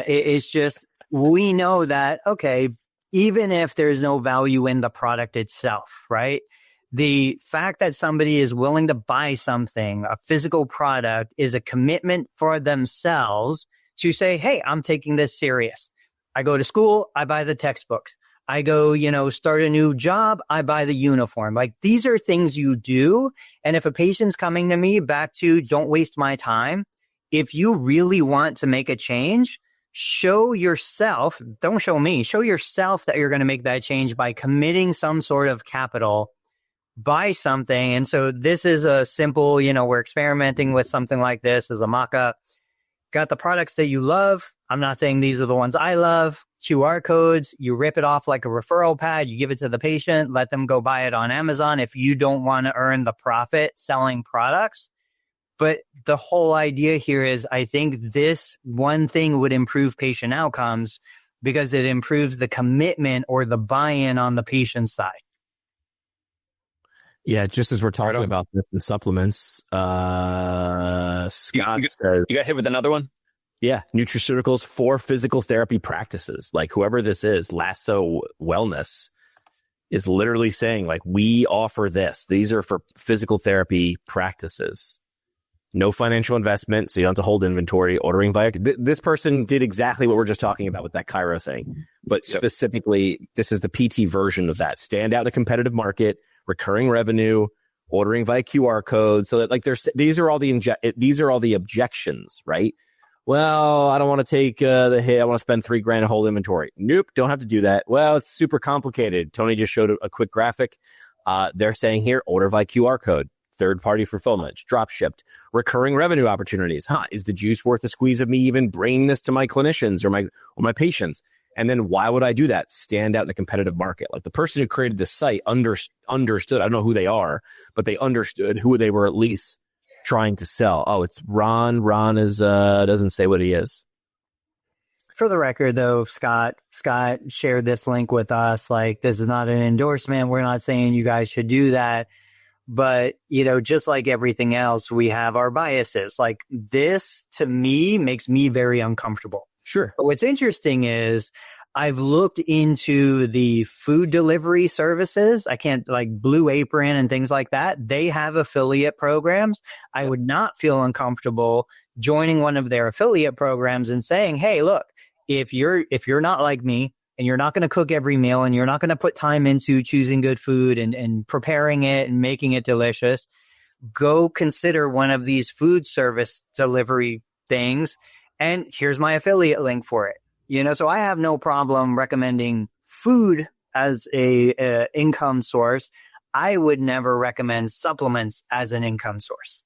It's just, we know that, okay, even if there's no value in the product itself, right? The fact that somebody is willing to buy something, a physical product, is a commitment for themselves to say, hey, I'm taking this serious. I go to school, I buy the textbooks. I go, start a new job, I buy the uniform. Like, these are things you do. And if a patient's coming to me, back to don't waste my time, if you really want to make a change, show yourself, don't show me, show yourself that you're going to make that change by committing some sort of capital. Buy something. And so this is a simple, we're experimenting with something like this as a mock-up. Got the products that you love. I'm not saying these are the ones I love. QR codes, you rip it off like a referral pad, you give it to the patient, let them go buy it on Amazon if you don't want to earn the profit selling products. But the whole idea here is, I think this one thing would improve patient outcomes because it improves the commitment or the buy-in on the patient side. Yeah, just as we're talking about the supplements, Scott says, you got hit with another one? Yeah, nutraceuticals for physical therapy practices. Like, whoever this is, Lasso Wellness, is literally saying, like, we offer this. These are for physical therapy practices. No financial investment, so you don't have to hold inventory. Ordering via this person did exactly what we're just talking about with that Cairo thing, but specifically, this is the PT version of that. Stand out in a competitive market, recurring revenue, ordering via QR code. So that, like, these are all the objections, right? Well, I don't want to take the hit. I want to spend $3,000 to hold inventory. Nope, don't have to do that. Well, it's super complicated. Tony just showed a quick graphic. They're saying here, order via QR code. Third-party fulfillment, drop shipped, recurring revenue opportunities. Is the juice worth a squeeze of me even bringing this to my clinicians or my patients? And then why would I do that? Stand out in the competitive market. Like, the person who created this site understood. I don't know who they are, but they understood who they were at least trying to sell. Oh, it's Ron. Ron doesn't say what he is. For the record, though, Scott shared this link with us. Like, this is not an endorsement. We're not saying you guys should do that. But, just like everything else, we have our biases. Like, this, to me, makes me very uncomfortable. Sure. But what's interesting is I've looked into the food delivery services. I can't, like Blue Apron and things like that. They have affiliate programs. I would not feel uncomfortable joining one of their affiliate programs and saying, hey, look, if you're not like me, and you're not going to cook every meal, and you're not going to put time into choosing good food and preparing it and making it delicious, go consider one of these food service delivery things. And here's my affiliate link for it. So I have no problem recommending food as a income source. I would never recommend supplements as an income source.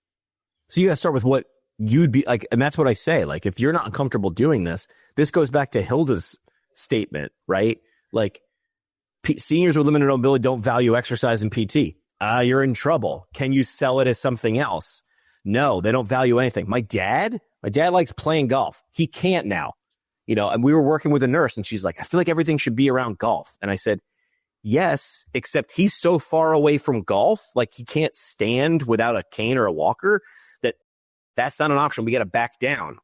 So you got to start with what you'd be like. And that's what I say. Like, if you're not uncomfortable doing this, this goes back to Hilda's statement, right? Like, seniors with limited mobility don't value exercise and PT. You're in trouble. Can you sell it as something else? No, they don't value anything. My dad likes playing golf. He can't now, and we were working with a nurse and she's like, I feel like everything should be around golf. And I said, yes, except he's so far away from golf. Like, he can't stand without a cane or a walker that's not an option. We got to back down.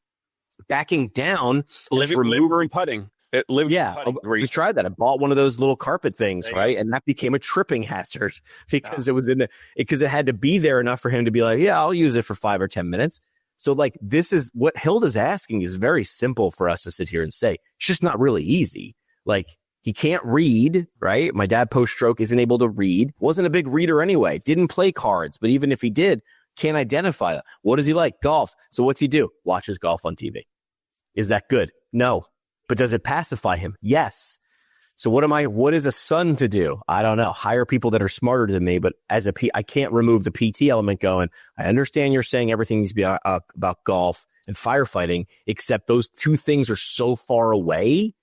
Backing down. Living and putting. We tried that. I bought one of those little carpet things, right? And that became a tripping hazard because because it had to be there enough for him to be like, yeah, I'll use it for 5 or 10 minutes. So like, this is what Hilda's asking is very simple for us to sit here and say. It's just not really easy. Like, he can't read, right? My dad post-stroke isn't able to read. Wasn't a big reader anyway. Didn't play cards. But even if he did, can't identify that. What does he like? Golf. So what's he do? Watches golf on TV. Is that good? No. But does it pacify him? Yes. So what is a son to do? I don't know. Hire people that are smarter than me, but I can't remove the PT element going. I understand you're saying everything needs to be about golf and firefighting, except those two things are so far away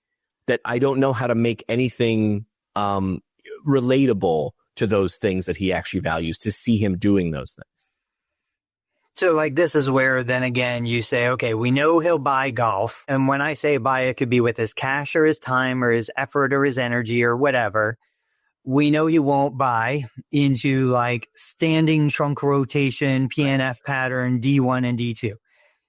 that I don't know how to make anything relatable to those things that he actually values to see him doing those things. So like, this is where then again you say, okay, we know he'll buy golf. And when I say buy, it could be with his cash or his time or his effort or his energy or whatever. We know you won't buy into like standing trunk rotation, PNF pattern, D1 and D2.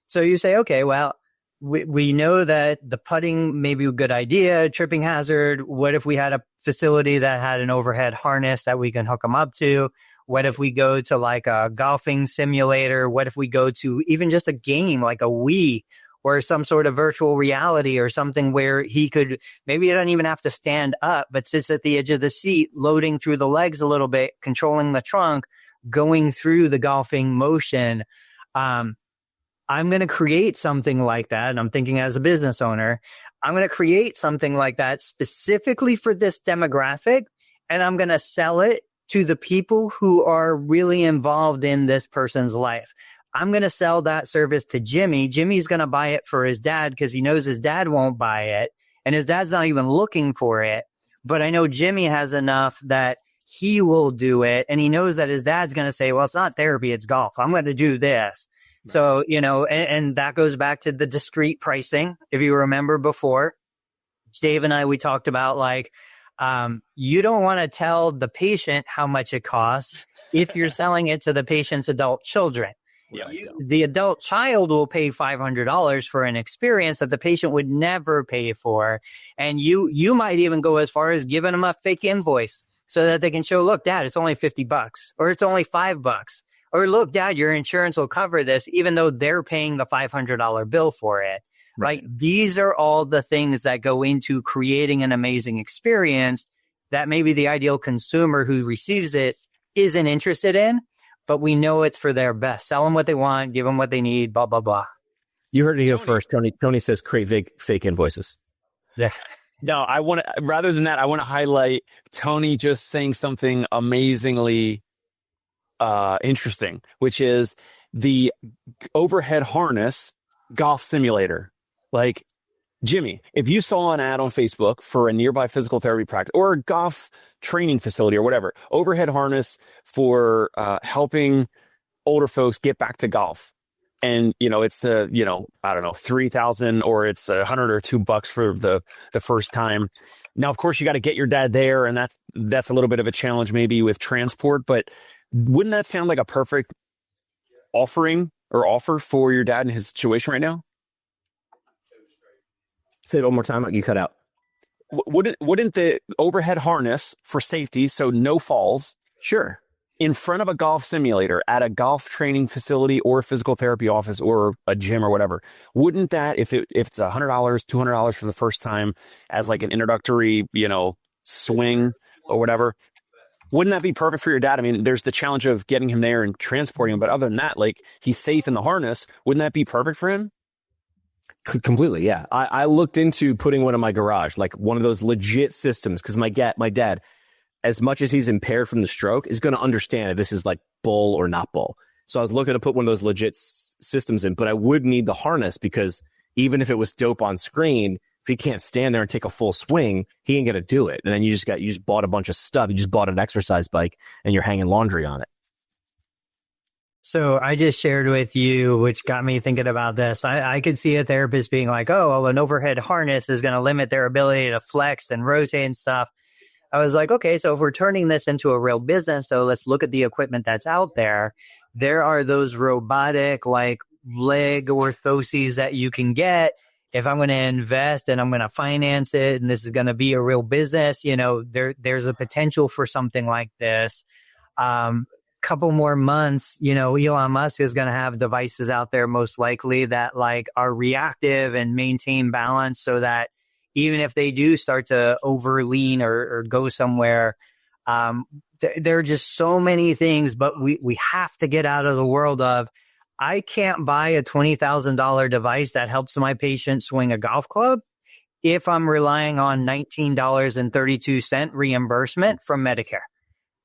So you say, okay, well, we know that the putting may be a good idea, tripping hazard. What if we had a facility that had an overhead harness that we can hook them up to? What if we go to like a golfing simulator? What if we go to even just a game like a Wii or some sort of virtual reality or something where he could, maybe he doesn't even have to stand up, but sits at the edge of the seat, loading through the legs a little bit, controlling the trunk, going through the golfing motion. I'm going to create something like that. And I'm thinking as a business owner, I'm going to create something like that specifically for this demographic. And I'm going to sell it to the people who are really involved in this person's life. I'm going to sell that service to Jimmy. Jimmy's going to buy it for his dad because he knows his dad won't buy it. And his dad's not even looking for it. But I know Jimmy has enough that he will do it. And he knows that his dad's going to say, well, it's not therapy, it's golf. I'm going to do this. Right. So, and that goes back to the discrete pricing. If you remember before, Dave and I, we talked about like, you don't want to tell the patient how much it costs if you're selling it to the patient's adult children. Yeah, the adult child will pay $500 for an experience that the patient would never pay for. And you might even go as far as giving them a fake invoice so that they can show, look, Dad, it's only $50 or it's only $5 or look, Dad, your insurance will cover this, even though they're paying the $500 bill for it. Right. Like, these are all the things that go into creating an amazing experience that maybe the ideal consumer who receives it isn't interested in, but we know it's for their best. Sell them what they want, give them what they need, blah, blah, blah. You heard it here first. Tony says create fake invoices. Yeah. No, rather than that, I want to highlight Tony just saying something amazingly interesting, which is the overhead harness golf simulator. Like, Jimmy, if you saw an ad on Facebook for a nearby physical therapy practice or a golf training facility or whatever, overhead harness for helping older folks get back to golf. And, it's, I don't know, $3,000 or it's $100 or $2 for the first time. Now, of course, you got to get your dad there. And that's a little bit of a challenge maybe with transport. But wouldn't that sound like a perfect offering or offer for your dad in his situation right now? Say it one more time. You cut out. Wouldn't the overhead harness for safety, so no falls, sure, in front of a golf simulator at a golf training facility or physical therapy office or a gym or whatever, wouldn't that, if it's $100, $200 for the first time as like an introductory, swing or whatever, wouldn't that be perfect for your dad? I mean, there's the challenge of getting him there and transporting him, but other than that, like, he's safe in the harness. Wouldn't that be perfect for him? Completely, yeah. I looked into putting one in my garage, like one of those legit systems, because my dad, as much as he's impaired from the stroke, is going to understand if this is like bull or not bull. So I was looking to put one of those legit systems in, but I would need the harness because even if it was dope on screen, if he can't stand there and take a full swing, he ain't going to do it. And then you just bought a bunch of stuff. You just bought an exercise bike and you're hanging laundry on it. So I just shared with you, which got me thinking about this. I could see a therapist being like, oh, well, an overhead harness is going to limit their ability to flex and rotate and stuff. I was like, okay, so if we're turning this into a real business, though, let's look at the equipment that's out there. There are those robotic like leg orthoses that you can get. If I'm going to invest and I'm going to finance it and this is going to be a real business, there's a potential for something like this. Couple more months, Elon Musk is going to have devices out there most likely that like are reactive and maintain balance so that even if they do start to overlean or go somewhere, there are just so many things, but we have to get out of the world of, I can't buy a $20,000 device that helps my patient swing a golf club if I'm relying on $19.32 reimbursement from Medicare.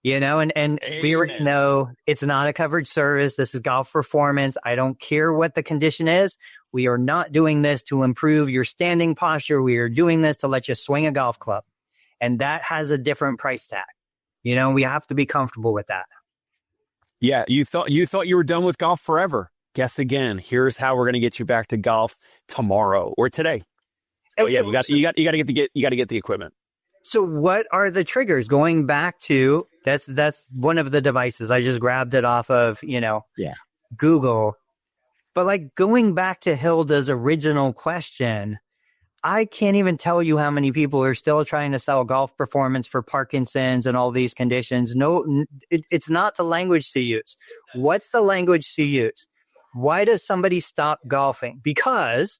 And we already know it's not a covered service. This is golf performance. I don't care what the condition is. We are not doing this to improve your standing posture. We are doing this to let you swing a golf club. And that has a different price tag. We have to be comfortable with that. Yeah, you thought you were done with golf forever. Guess again. Here's how we're going to get you back to golf tomorrow or today. Oh yeah, you got to get the equipment. So what are the triggers? Going back to that's one of the devices. I just grabbed it off of, Google. But like going back to Hilda's original question, I can't even tell you how many people are still trying to sell golf performance for Parkinson's and all these conditions. No, it's not the language to use. What's the language to use? Why does somebody stop golfing? Because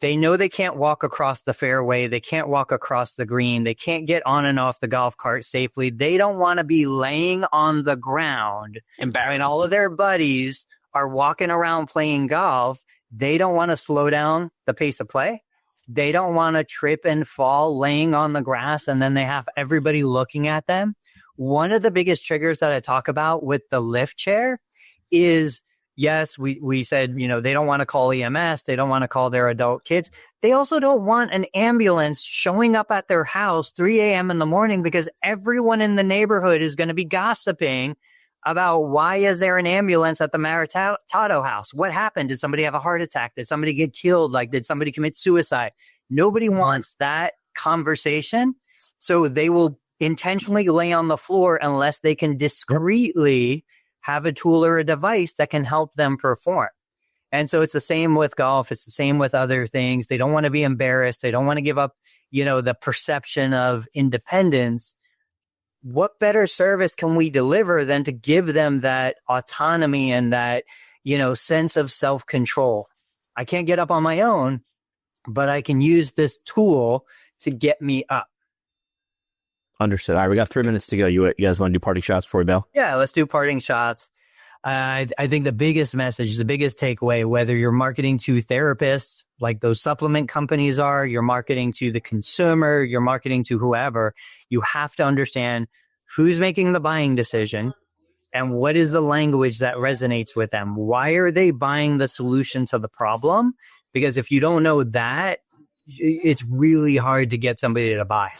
they know they can't walk across the fairway. They can't walk across the green. They can't get on and off the golf cart safely. They don't want to be laying on the ground. And all of their buddies are walking around playing golf. They don't want to slow down the pace of play. They don't want to trip and fall laying on the grass. And then they have everybody looking at them. One of the biggest triggers that I talk about with the lift chair is, yes, we said, they don't want to call EMS. They don't want to call their adult kids. They also don't want an ambulance showing up at their house 3 a.m. in the morning because everyone in the neighborhood is going to be gossiping about why is there an ambulance at the Maritato house? What happened? Did somebody have a heart attack? Did somebody get killed? Like, did somebody commit suicide? Nobody wants that conversation. So they will intentionally lay on the floor unless they can discreetly have a tool or a device that can help them perform. And so it's the same with golf. It's the same with other things. They don't want to be embarrassed. They don't want to give up, the perception of independence. What better service can we deliver than to give them that autonomy and that, sense of self-control? I can't get up on my own, but I can use this tool to get me up. Understood. All right, we got 3 minutes to go. You guys want to do parting shots before we bail? Yeah, let's do parting shots. I think the biggest message, the biggest takeaway, whether you're marketing to therapists like those supplement companies are, you're marketing to the consumer, you're marketing to whoever, you have to understand who's making the buying decision and what is the language that resonates with them. Why are they buying the solution to the problem? Because if you don't know that, it's really hard to get somebody to buy.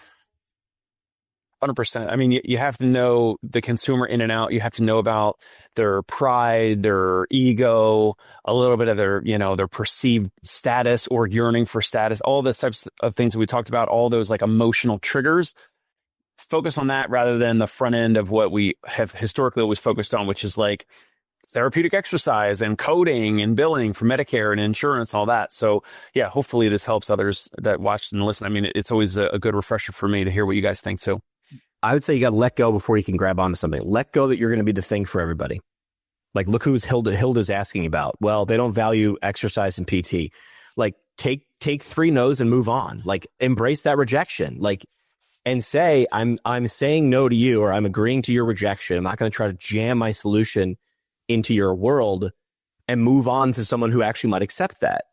100%. I mean, you have to know the consumer in and out. You have to know about their pride, their ego, a little bit of their, their perceived status or yearning for status, all those types of things that we talked about, all those like emotional triggers. Focus on that rather than the front end of what we have historically always focused on, which is like therapeutic exercise and coding and billing for Medicare and insurance, all that. So yeah, hopefully this helps others that watched and listen. I mean, it's always a good refresher for me to hear what you guys think too. I would say you got to let go before you can grab onto something. Let go that you're going to be the thing for everybody. Like, look who's Hilda's asking about. Well, they don't value exercise and PT. Like, take 3 no's and move on. Like, embrace that rejection. Like, and say, I'm saying no to you, or I'm agreeing to your rejection. I'm not going to try to jam my solution into your world and move on to someone who actually might accept that.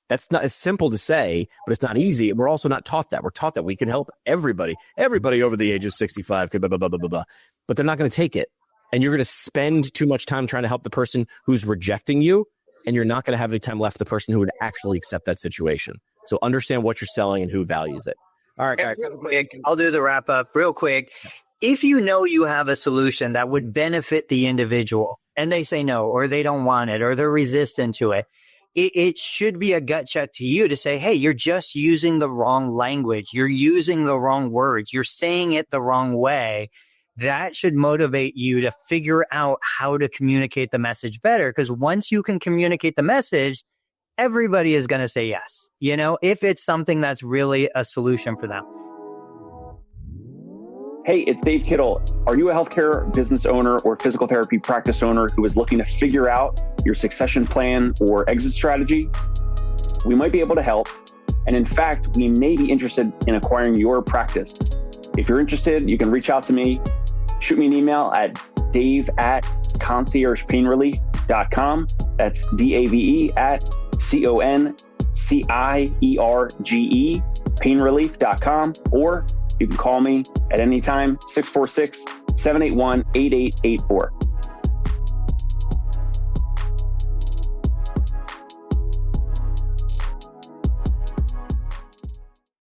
It's simple to say, but it's not easy. We're also not taught that. We're taught that we can help everybody over the age of 65, blah, blah, blah, blah, blah. But they're not going to take it. And you're going to spend too much time trying to help the person who's rejecting you. And you're not going to have any time left for the person who would actually accept that situation. So understand what you're selling and who values it. All right, guys. Real quick, I'll do the wrap up real quick. If you know you have a solution that would benefit the individual and they say no, or they don't want it, or they're resistant to it, it should be a gut check to you to say, hey, you're just using the wrong language. You're using the wrong words. You're saying it the wrong way. That should motivate you to figure out how to communicate the message better. Because once you can communicate the message, everybody is going to say yes, if it's something that's really a solution for them. Hey, it's Dave Kittle. Are you a healthcare business owner or physical therapy practice owner who is looking to figure out your succession plan or exit strategy? We might be able to help. And in fact, we may be interested in acquiring your practice. If you're interested, you can reach out to me. Shoot me an email at dave@conciergepainrelief.com. That's DAVE at CONCIERGE painrelief.com. Or you can call me at any time, 646-781-8884.